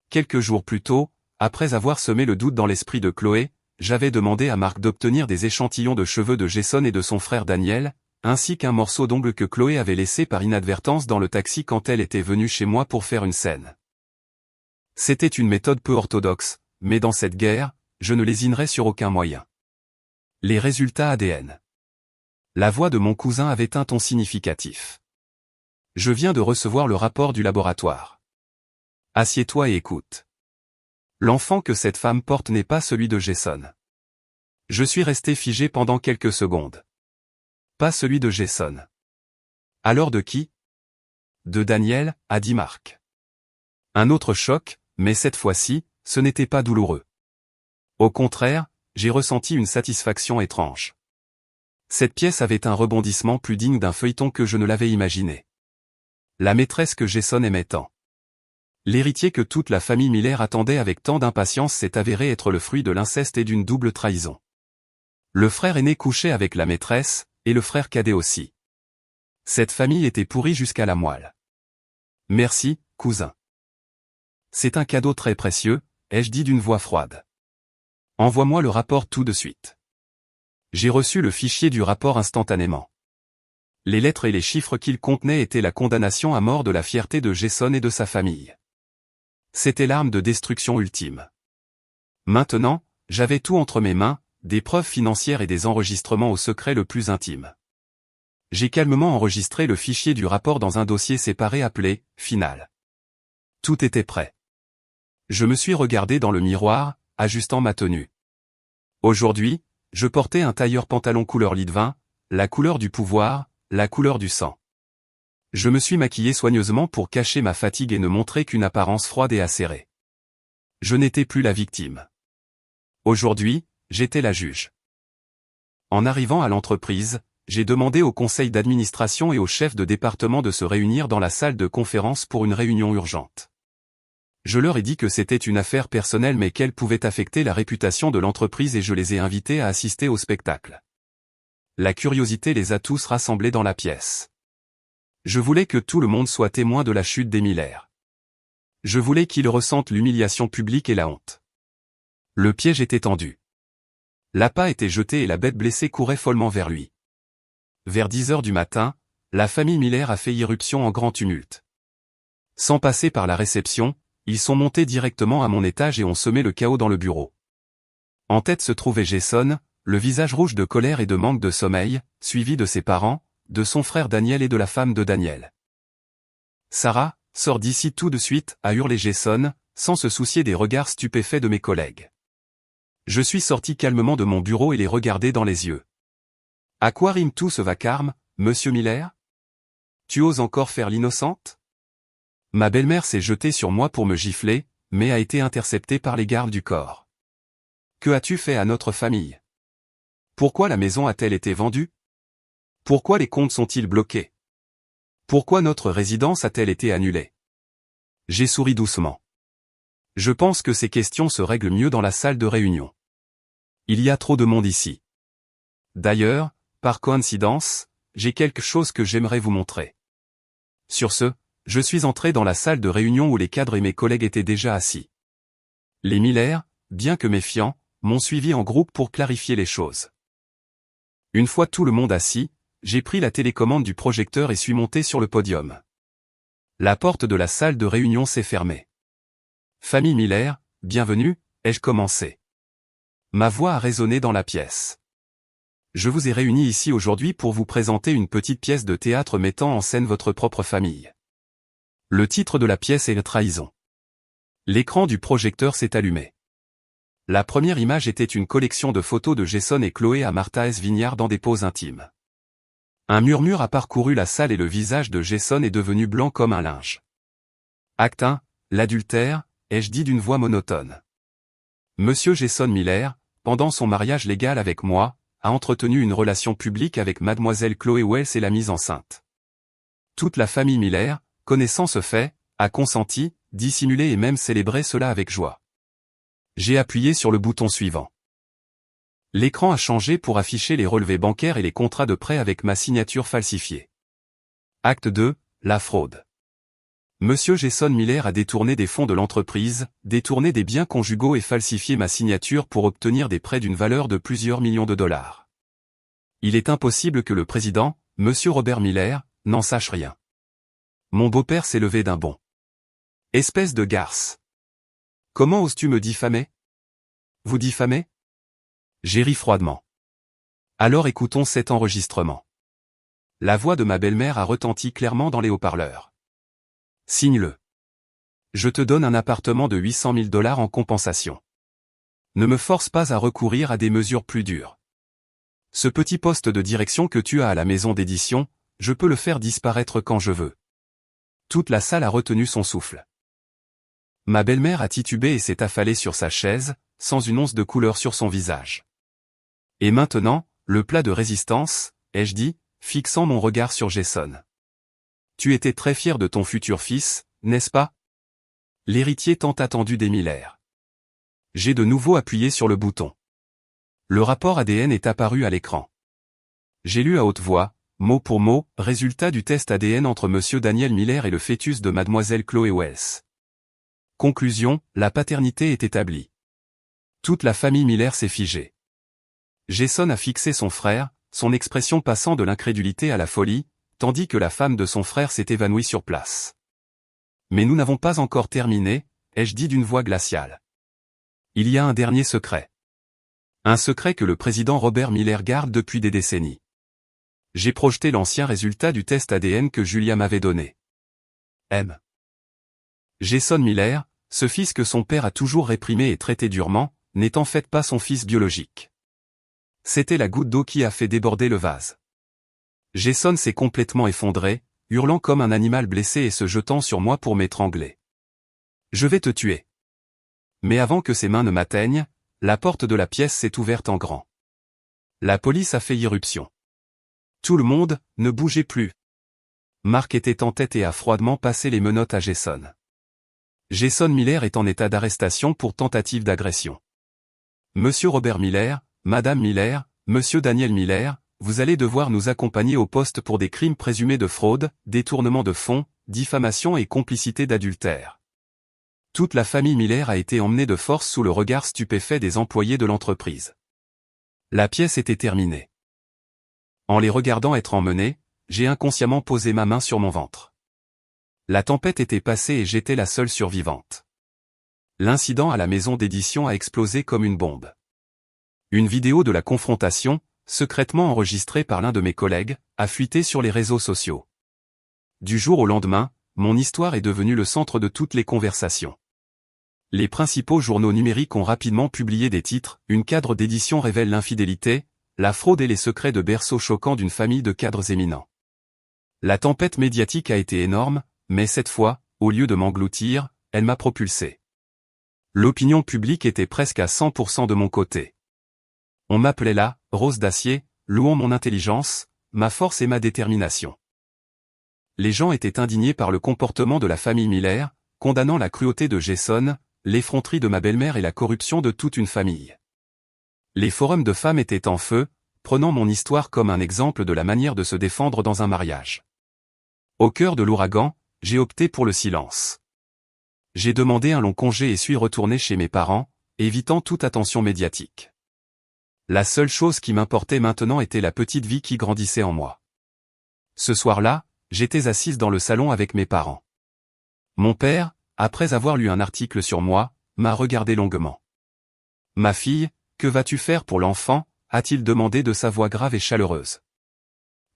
Quelques jours plus tôt, après avoir semé le doute dans l'esprit de Chloé, j'avais demandé à Marc d'obtenir des échantillons de cheveux de Jason et de son frère Daniel, ainsi qu'un morceau d'ongle que Chloé avait laissé par inadvertance dans le taxi quand elle était venue chez moi pour faire une scène. C'était une méthode peu orthodoxe, mais dans cette guerre, je ne lésinerais sur aucun moyen. Les résultats ADN. La voix de mon cousin avait un ton significatif. Je viens de recevoir le rapport du laboratoire. Assieds-toi et écoute. L'enfant que cette femme porte n'est pas celui de Jason. Je suis resté figé pendant quelques secondes. Pas celui de Jason. Alors de qui? De Daniel, a dit Marc. Un autre choc, mais cette fois-ci, ce n'était pas douloureux. Au contraire, j'ai ressenti une satisfaction étrange. Cette pièce avait un rebondissement plus digne d'un feuilleton que je ne l'avais imaginé. La maîtresse que Jason aimait tant. L'héritier que toute la famille Miller attendait avec tant d'impatience s'est avéré être le fruit de l'inceste et d'une double trahison. Le frère aîné couchait avec la maîtresse, et le frère cadet aussi. Cette famille était pourrie jusqu'à la moelle. Merci, cousin. C'est un cadeau très précieux, ai-je dit d'une voix froide. Envoie-moi le rapport tout de suite. J'ai reçu le fichier du rapport instantanément. Les lettres et les chiffres qu'il contenait étaient la condamnation à mort de la fierté de Jason et de sa famille. C'était l'arme de destruction ultime. Maintenant, j'avais tout entre mes mains, des preuves financières et des enregistrements au secret le plus intime. J'ai calmement enregistré le fichier du rapport dans un dossier séparé appelé « Final ». Tout était prêt. Je me suis regardé dans le miroir, ajustant ma tenue. Aujourd'hui, je portais un tailleur pantalon couleur lit de vin, la couleur du pouvoir, la couleur du sang. Je me suis maquillé soigneusement pour cacher ma fatigue et ne montrer qu'une apparence froide et acérée. Je n'étais plus la victime. Aujourd'hui, j'étais la juge. En arrivant à l'entreprise, j'ai demandé au conseil d'administration et au chef de département de se réunir dans la salle de conférence pour une réunion urgente. Je leur ai dit que c'était une affaire personnelle mais qu'elle pouvait affecter la réputation de l'entreprise et je les ai invités à assister au spectacle. La curiosité les a tous rassemblés dans la pièce. Je voulais que tout le monde soit témoin de la chute des Miller. Je voulais qu'ils ressentent l'humiliation publique et la honte. Le piège était tendu. L'appât était jeté et la bête blessée courait follement vers lui. Vers 10 heures du matin, la famille Miller a fait irruption en grand tumulte. Sans passer par la réception, ils sont montés directement à mon étage et ont semé le chaos dans le bureau. En tête se trouvait Jason, le visage rouge de colère et de manque de sommeil, suivi de ses parents, de son frère Daniel et de la femme de Daniel. « Sarah, sors d'ici tout de suite » a hurlé Jason, sans se soucier des regards stupéfaits de mes collègues. Je suis sorti calmement de mon bureau et les regardai dans les yeux. « À quoi rime tout ce vacarme, monsieur Miller? Tu oses encore faire l'innocente ?» Ma belle-mère s'est jetée sur moi pour me gifler, mais a été interceptée par les gardes du corps. « Que as-tu fait à notre famille? Pourquoi la maison a-t-elle été vendue? Pourquoi les comptes sont-ils bloqués? Pourquoi notre résidence a-t-elle été annulée? » J'ai souri doucement. Je pense que ces questions se règlent mieux dans la salle de réunion. Il y a trop de monde ici. D'ailleurs, par coïncidence, j'ai quelque chose que j'aimerais vous montrer. Sur ce, je suis entré dans la salle de réunion où les cadres et mes collègues étaient déjà assis. Les Miller, bien que méfiants, m'ont suivi en groupe pour clarifier les choses. Une fois tout le monde assis, j'ai pris la télécommande du projecteur et suis monté sur le podium. La porte de la salle de réunion s'est fermée. « Famille Miller, bienvenue » ai-je commencé. Ma voix a résonné dans la pièce. Je vous ai réunis ici aujourd'hui pour vous présenter une petite pièce de théâtre mettant en scène votre propre famille. Le titre de la pièce est « La trahison ». L'écran du projecteur s'est allumé. La première image était une collection de photos de Jason et Chloé à Martha S. Vineyard dans des poses intimes. Un murmure a parcouru la salle et le visage de Jason est devenu blanc comme un linge. Acte 1, l'adultère, ai-je dit d'une voix monotone. Monsieur Jason Miller, pendant son mariage légal avec moi, a entretenu une relation publique avec mademoiselle Chloé Wells et l'a mise enceinte. Toute la famille Miller, connaissant ce fait, a consenti, dissimulé et même célébré cela avec joie. J'ai appuyé sur le bouton suivant. L'écran a changé pour afficher les relevés bancaires et les contrats de prêt avec ma signature falsifiée. Acte 2, la fraude. Monsieur Jason Miller a détourné des fonds de l'entreprise, détourné des biens conjugaux et falsifié ma signature pour obtenir des prêts d'une valeur de plusieurs millions de dollars. Il est impossible que le président, monsieur Robert Miller, n'en sache rien. Mon beau-père s'est levé d'un bond. Espèce de garce. Comment oses-tu me diffamer? Vous diffamer? J'ai ri froidement. Alors écoutons cet enregistrement. La voix de ma belle-mère a retenti clairement dans les haut-parleurs. Signe-le. Je te donne un appartement de 800 000 $ en compensation. Ne me force pas à recourir à des mesures plus dures. Ce petit poste de direction que tu as à la maison d'édition, je peux le faire disparaître quand je veux. Toute la salle a retenu son souffle. Ma belle-mère a titubé et s'est affalée sur sa chaise, sans une once de couleur sur son visage. Et maintenant, le plat de résistance, ai-je dit, fixant mon regard sur Jason. Tu étais très fier de ton futur fils, n'est-ce pas? L'héritier tant attendu des Miller. J'ai de nouveau appuyé sur le bouton. Le rapport ADN est apparu à l'écran. J'ai lu à haute voix, mot pour mot, résultat du test ADN entre Monsieur Daniel Miller et le fœtus de Mademoiselle Chloé Wells. Conclusion, la paternité est établie. Toute la famille Miller s'est figée. Jason a fixé son frère, son expression passant de l'incrédulité à la folie, tandis que la femme de son frère s'est évanouie sur place. Mais nous n'avons pas encore terminé, ai-je dit d'une voix glaciale. Il y a un dernier secret. Un secret que le président Robert Miller garde depuis des décennies. J'ai projeté l'ancien résultat du test ADN que Julia m'avait donné. M. Jason Miller, ce fils que son père a toujours réprimé et traité durement, n'est en fait pas son fils biologique. C'était la goutte d'eau qui a fait déborder le vase. Jason s'est complètement effondré, hurlant comme un animal blessé et se jetant sur moi pour m'étrangler. Je vais te tuer. Mais avant que ses mains ne m'atteignent, la porte de la pièce s'est ouverte en grand. La police a fait irruption. Tout le monde, ne bougez plus. Mark était en tête et a froidement passé les menottes à Jason. Jason Miller est en état d'arrestation pour tentative d'agression. Monsieur Robert Miller, Madame Miller, Monsieur Daniel Miller, vous allez devoir nous accompagner au poste pour des crimes présumés de fraude, détournement de fonds, diffamation et complicité d'adultère. Toute la famille Miller a été emmenée de force sous le regard stupéfait des employés de l'entreprise. La pièce était terminée. En les regardant être emmenés, j'ai inconsciemment posé ma main sur mon ventre. La tempête était passée et j'étais la seule survivante. L'incident à la maison d'édition a explosé comme une bombe. Une vidéo de la confrontation, secrètement enregistrée par l'un de mes collègues, a fuité sur les réseaux sociaux. Du jour au lendemain, mon histoire est devenue le centre de toutes les conversations. Les principaux journaux numériques ont rapidement publié des titres, une cadre d'édition révèle l'infidélité, la fraude et les secrets de berceau choquants d'une famille de cadres éminents. La tempête médiatique a été énorme, mais cette fois, au lieu de m'engloutir, elle m'a propulsé. L'opinion publique était presque à 100% de mon côté. On m'appelait là, Rose d'acier, louant mon intelligence, ma force et ma détermination. Les gens étaient indignés par le comportement de la famille Miller, condamnant la cruauté de Jason, l'effronterie de ma belle-mère et la corruption de toute une famille. Les forums de femmes étaient en feu, prenant mon histoire comme un exemple de la manière de se défendre dans un mariage. Au cœur de l'ouragan, j'ai opté pour le silence. J'ai demandé un long congé et suis retourné chez mes parents, évitant toute attention médiatique. La seule chose qui m'importait maintenant était la petite vie qui grandissait en moi. Ce soir-là, j'étais assise dans le salon avec mes parents. Mon père, après avoir lu un article sur moi, m'a regardé longuement. « Ma fille, que vas-tu faire pour l'enfant ?» a-t-il demandé de sa voix grave et chaleureuse.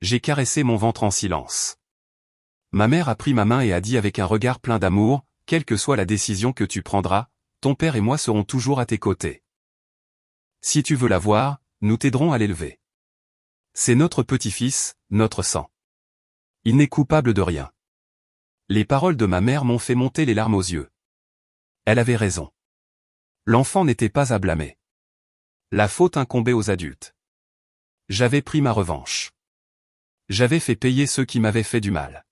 J'ai caressé mon ventre en silence. Ma mère a pris ma main et a dit avec un regard plein d'amour, « Quelle que soit la décision que tu prendras, ton père et moi serons toujours à tes côtés. Si tu veux l'avoir, nous t'aiderons à l'élever. C'est notre petit-fils, notre sang. Il n'est coupable de rien. » Les paroles de ma mère m'ont fait monter les larmes aux yeux. Elle avait raison. L'enfant n'était pas à blâmer. La faute incombait aux adultes. J'avais pris ma revanche. J'avais fait payer ceux qui m'avaient fait du mal.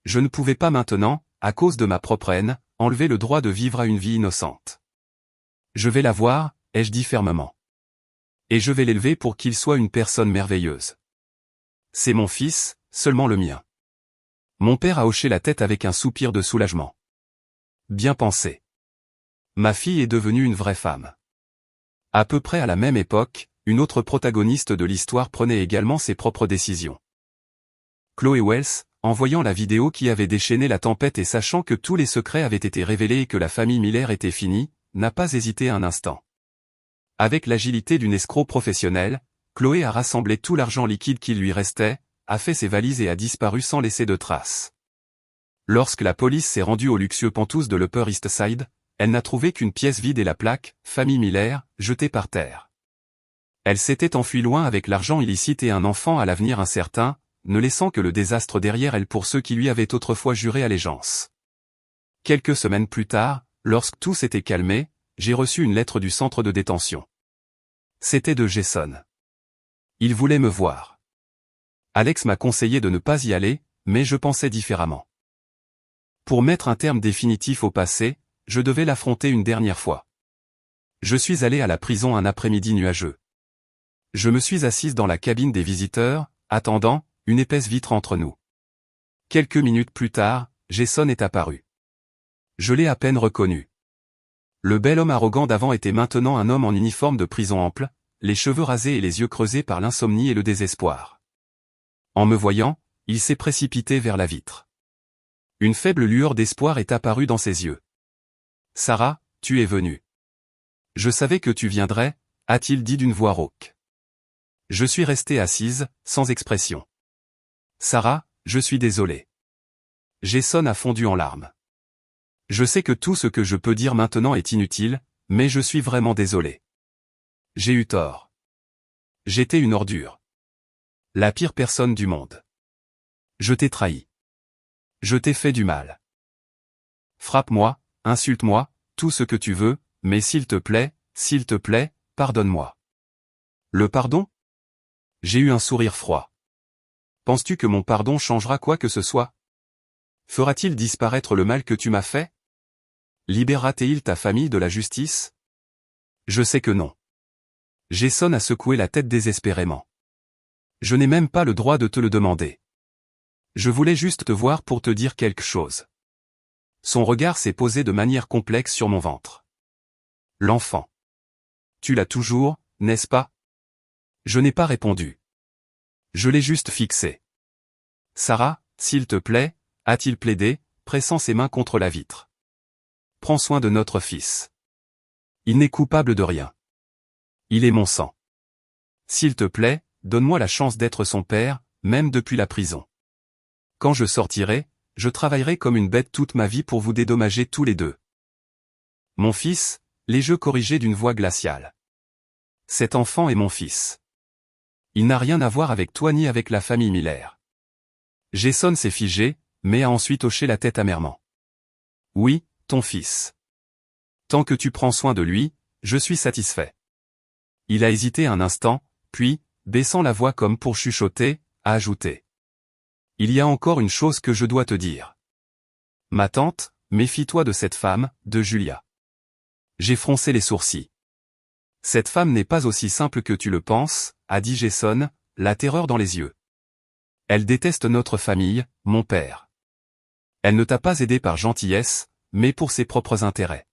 Je ne pouvais pas maintenant, à cause de ma propre haine, enlever le droit de vivre à une vie innocente. Je vais l'avoir, ai-je dit fermement. Et je vais l'élever pour qu'il soit une personne merveilleuse. C'est mon fils, seulement le mien. Mon père a hoché la tête avec un soupir de soulagement. Bien pensé. Ma fille est devenue une vraie femme. À peu près à la même époque, une autre protagoniste de l'histoire prenait également ses propres décisions. Chloé Wells, en voyant la vidéo qui avait déchaîné la tempête et sachant que tous les secrets avaient été révélés et que la famille Miller était finie, n'a pas hésité un instant. Avec l'agilité d'une escroc professionnelle, Chloé a rassemblé tout l'argent liquide qui lui restait, a fait ses valises et a disparu sans laisser de traces. Lorsque la police s'est rendue au luxueux Penthouse de l'Upper East Side, elle n'a trouvé qu'une pièce vide et la plaque « Famille Miller » jetée par terre. Elle s'était enfuie loin avec l'argent illicite et un enfant à l'avenir incertain, ne laissant que le désastre derrière elle pour ceux qui lui avaient autrefois juré allégeance. Quelques semaines plus tard, lorsque tout s'était calmé, j'ai reçu une lettre du centre de détention. C'était de Jason. Il voulait me voir. Alex m'a conseillé de ne pas y aller, mais je pensais différemment. Pour mettre un terme définitif au passé, je devais l'affronter une dernière fois. Je suis allé à la prison un après-midi nuageux. Je me suis assise dans la cabine des visiteurs, attendant, une épaisse vitre entre nous. Quelques minutes plus tard, Jason est apparu. Je l'ai à peine reconnu. Le bel homme arrogant d'avant était maintenant un homme en uniforme de prison ample, les cheveux rasés et les yeux creusés par l'insomnie et le désespoir. En me voyant, il s'est précipité vers la vitre. Une faible lueur d'espoir est apparue dans ses yeux. « Sarah, tu es venue. Je savais que tu viendrais, » a-t-il dit d'une voix rauque. Je suis restée assise, sans expression. « Sarah, je suis désolé. » Jason a fondu en larmes. Je sais que tout ce que je peux dire maintenant est inutile, mais je suis vraiment désolé. J'ai eu tort. J'étais une ordure. La pire personne du monde. Je t'ai trahi. Je t'ai fait du mal. Frappe-moi, insulte-moi, tout ce que tu veux, mais s'il te plaît, pardonne-moi. Le pardon? J'ai eu un sourire froid. Penses-tu que mon pardon changera quoi que ce soit? Fera-t-il disparaître le mal que tu m'as fait? Libérera-t-il ta famille de la justice? Je sais que non. Jason a secoué la tête désespérément. Je n'ai même pas le droit de te le demander. Je voulais juste te voir pour te dire quelque chose. Son regard s'est posé de manière complexe sur mon ventre. L'enfant. Tu l'as toujours, n'est-ce pas? Je n'ai pas répondu. Je l'ai juste fixé. Sarah, s'il te plaît, a-t-il plaidé, pressant ses mains contre la vitre. Prends soin de notre fils. Il n'est coupable de rien. Il est mon sang. S'il te plaît, donne-moi la chance d'être son père, même depuis la prison. Quand je sortirai, je travaillerai comme une bête toute ma vie pour vous dédommager tous les deux. Mon fils, les jeux corrigés d'une voix glaciale. Cet enfant est mon fils. Il n'a rien à voir avec toi ni avec la famille Miller. Jason s'est figé, mais a ensuite hoché la tête amèrement. Oui, ton fils. Tant que tu prends soin de lui, je suis satisfait. Il a hésité un instant, puis, baissant la voix comme pour chuchoter, a ajouté. Il y a encore une chose que je dois te dire. Ma tante, méfie-toi de cette femme, de Julia. J'ai froncé les sourcils. Cette femme n'est pas aussi simple que tu le penses, a dit Jason, la terreur dans les yeux. Elle déteste notre famille, mon père. Elle ne t'a pas aidé par gentillesse, mais pour ses propres intérêts.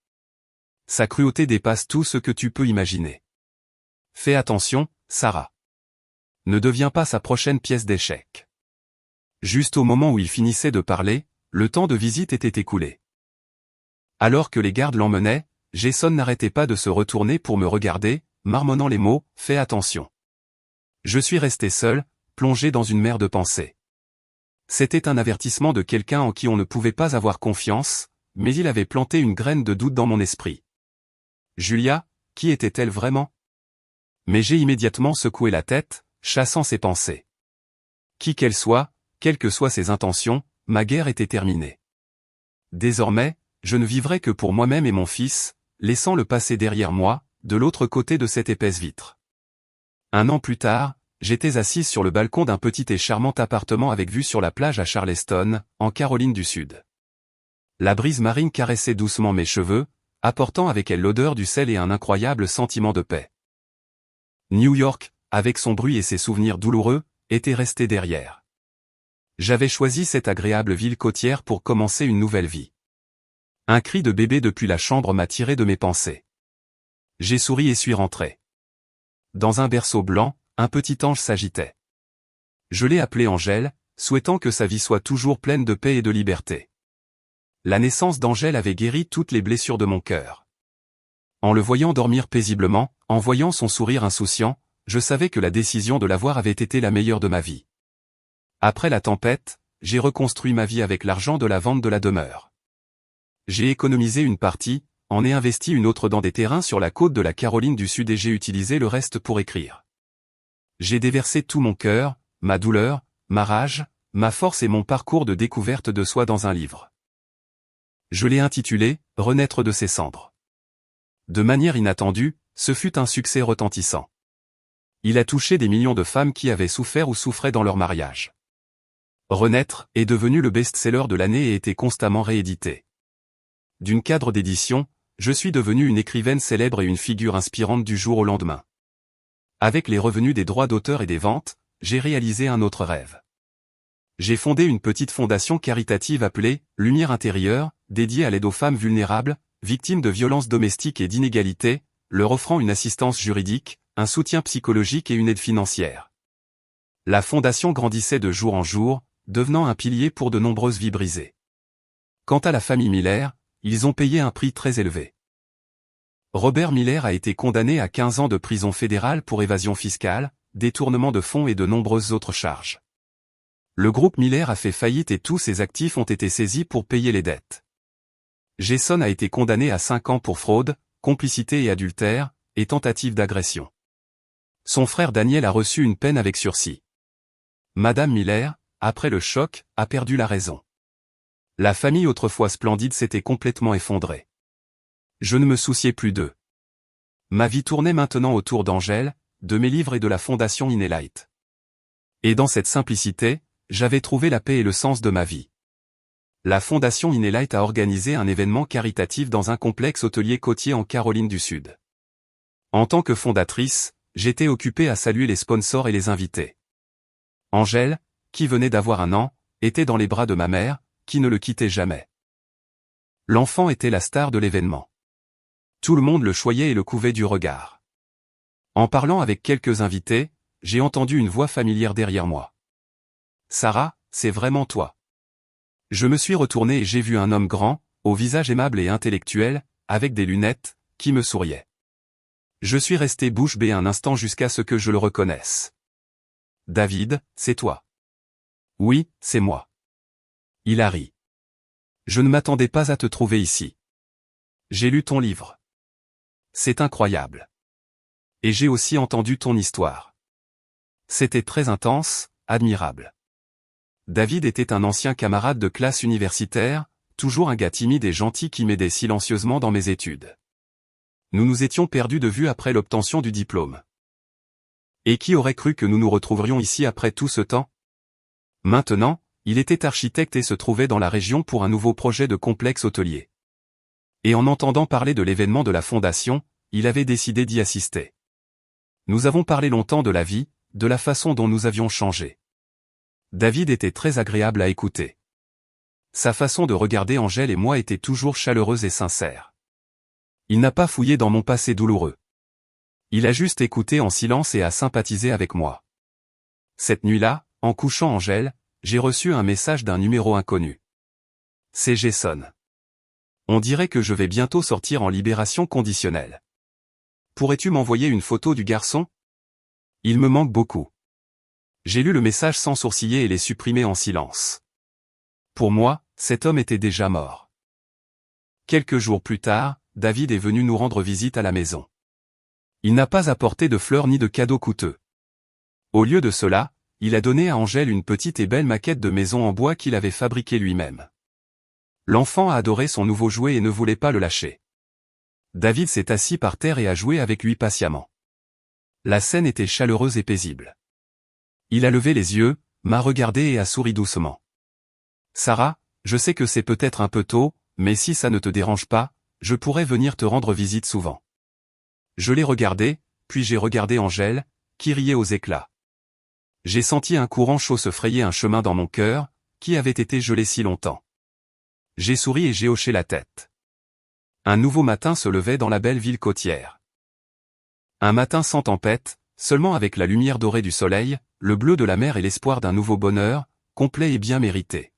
Sa cruauté dépasse tout ce que tu peux imaginer. Fais attention, Sarah. Ne deviens pas sa prochaine pièce d'échec. Juste au moment où il finissait de parler, le temps de visite était écoulé. Alors que les gardes l'emmenaient, Jason n'arrêtait pas de se retourner pour me regarder, marmonnant les mots « Fais attention ». Je suis resté seul, plongé dans une mer de pensées. C'était un avertissement de quelqu'un en qui on ne pouvait pas avoir confiance, mais il avait planté une graine de doute dans mon esprit. Julia, qui était-elle vraiment? Mais j'ai immédiatement secoué la tête, chassant ses pensées. Qui qu'elle soit, quelles que soient ses intentions, ma guerre était terminée. Désormais, je ne vivrai que pour moi-même et mon fils, laissant le passé derrière moi, de l'autre côté de cette épaisse vitre. Un an plus tard, j'étais assise sur le balcon d'un petit et charmant appartement avec vue sur la plage à Charleston, en Caroline du Sud. La brise marine caressait doucement mes cheveux, apportant avec elle l'odeur du sel et un incroyable sentiment de paix. New York, avec son bruit et ses souvenirs douloureux, était resté derrière. J'avais choisi cette agréable ville côtière pour commencer une nouvelle vie. Un cri de bébé depuis la chambre m'a tiré de mes pensées. J'ai souri et suis rentré. Dans un berceau blanc, un petit ange s'agitait. Je l'ai appelé Angèle, souhaitant que sa vie soit toujours pleine de paix et de liberté. La naissance d'Angèle avait guéri toutes les blessures de mon cœur. En le voyant dormir paisiblement, en voyant son sourire insouciant, je savais que la décision de l'avoir avait été la meilleure de ma vie. Après la tempête, j'ai reconstruit ma vie avec l'argent de la vente de la demeure. J'ai économisé une partie, en ai investi une autre dans des terrains sur la côte de la Caroline du Sud et j'ai utilisé le reste pour écrire. J'ai déversé tout mon cœur, ma douleur, ma rage, ma force et mon parcours de découverte de soi dans un livre. Je l'ai intitulé « Renaître de ses cendres ». De manière inattendue, ce fut un succès retentissant. Il a touché des millions de femmes qui avaient souffert ou souffraient dans leur mariage. Renaître est devenu le best-seller de l'année et était constamment réédité. D'une cadre d'édition, je suis devenue une écrivaine célèbre et une figure inspirante du jour au lendemain. Avec les revenus des droits d'auteur et des ventes, j'ai réalisé un autre rêve. J'ai fondé une petite fondation caritative appelée « Lumière intérieure », dédiée à l'aide aux femmes vulnérables, victimes de violences domestiques et d'inégalités, leur offrant une assistance juridique, un soutien psychologique et une aide financière. La fondation grandissait de jour en jour, devenant un pilier pour de nombreuses vies brisées. Quant à la famille Miller, ils ont payé un prix très élevé. Robert Miller a été condamné à 15 ans de prison fédérale pour évasion fiscale, détournement de fonds et de nombreuses autres charges. Le groupe Miller a fait faillite et tous ses actifs ont été saisis pour payer les dettes. Jason a été condamné à 5 ans pour fraude, complicité et adultère, et tentative d'agression. Son frère Daniel a reçu une peine avec sursis. Madame Miller, après le choc, a perdu la raison. La famille autrefois splendide s'était complètement effondrée. Je ne me souciais plus d'eux. Ma vie tournait maintenant autour d'Angèle, de mes livres et de la fondation Inelight. Et dans cette simplicité, j'avais trouvé la paix et le sens de ma vie. La fondation Inelight a organisé un événement caritatif dans un complexe hôtelier côtier en Caroline du Sud. En tant que fondatrice, j'étais occupée à saluer les sponsors et les invités. Angèle, qui venait d'avoir 1 an, était dans les bras de ma mère, qui ne le quittait jamais. L'enfant était la star de l'événement. Tout le monde le choyait et le couvait du regard. En parlant avec quelques invités, j'ai entendu une voix familière derrière moi. « Sarah, c'est vraiment toi. » Je me suis retourné et j'ai vu un homme grand, au visage aimable et intellectuel, avec des lunettes, qui me souriait. Je suis resté bouche bée un instant jusqu'à ce que je le reconnaisse. « David, c'est toi. »« Oui, c'est moi. » Il a ri. « Je ne m'attendais pas à te trouver ici. J'ai lu ton livre. C'est incroyable. Et j'ai aussi entendu ton histoire. C'était très intense, admirable. » David était un ancien camarade de classe universitaire, toujours un gars timide et gentil qui m'aidait silencieusement dans mes études. Nous nous étions perdus de vue après l'obtention du diplôme. Et qui aurait cru que nous nous retrouverions ici après tout ce temps? Maintenant, il était architecte et se trouvait dans la région pour un nouveau projet de complexe hôtelier. Et en entendant parler de l'événement de la fondation, il avait décidé d'y assister. Nous avons parlé longtemps de la vie, de la façon dont nous avions changé. David était très agréable à écouter. Sa façon de regarder Angèle et moi était toujours chaleureuse et sincère. Il n'a pas fouillé dans mon passé douloureux. Il a juste écouté en silence et a sympathisé avec moi. Cette nuit-là, en couchant Angèle, j'ai reçu un message d'un numéro inconnu. C'est Jason. On dirait que je vais bientôt sortir en libération conditionnelle. Pourrais-tu m'envoyer une photo du garçon? Il me manque beaucoup. J'ai lu le message sans sourciller et l'ai supprimé en silence. Pour moi, cet homme était déjà mort. Quelques jours plus tard, David est venu nous rendre visite à la maison. Il n'a pas apporté de fleurs ni de cadeaux coûteux. Au lieu de cela, il a donné à Angèle une petite et belle maquette de maison en bois qu'il avait fabriquée lui-même. L'enfant a adoré son nouveau jouet et ne voulait pas le lâcher. David s'est assis par terre et a joué avec lui patiemment. La scène était chaleureuse et paisible. Il a levé les yeux, m'a regardé et a souri doucement. « Sarah, je sais que c'est peut-être un peu tôt, mais si ça ne te dérange pas, je pourrais venir te rendre visite souvent. » Je l'ai regardé, puis j'ai regardé Angèle, qui riait aux éclats. J'ai senti un courant chaud se frayer un chemin dans mon cœur, qui avait été gelé si longtemps. J'ai souri et j'ai hoché la tête. Un nouveau matin se levait dans la belle ville côtière. Un matin sans tempête, seulement avec la lumière dorée du soleil, le bleu de la mer et l'espoir d'un nouveau bonheur, complet et bien mérité.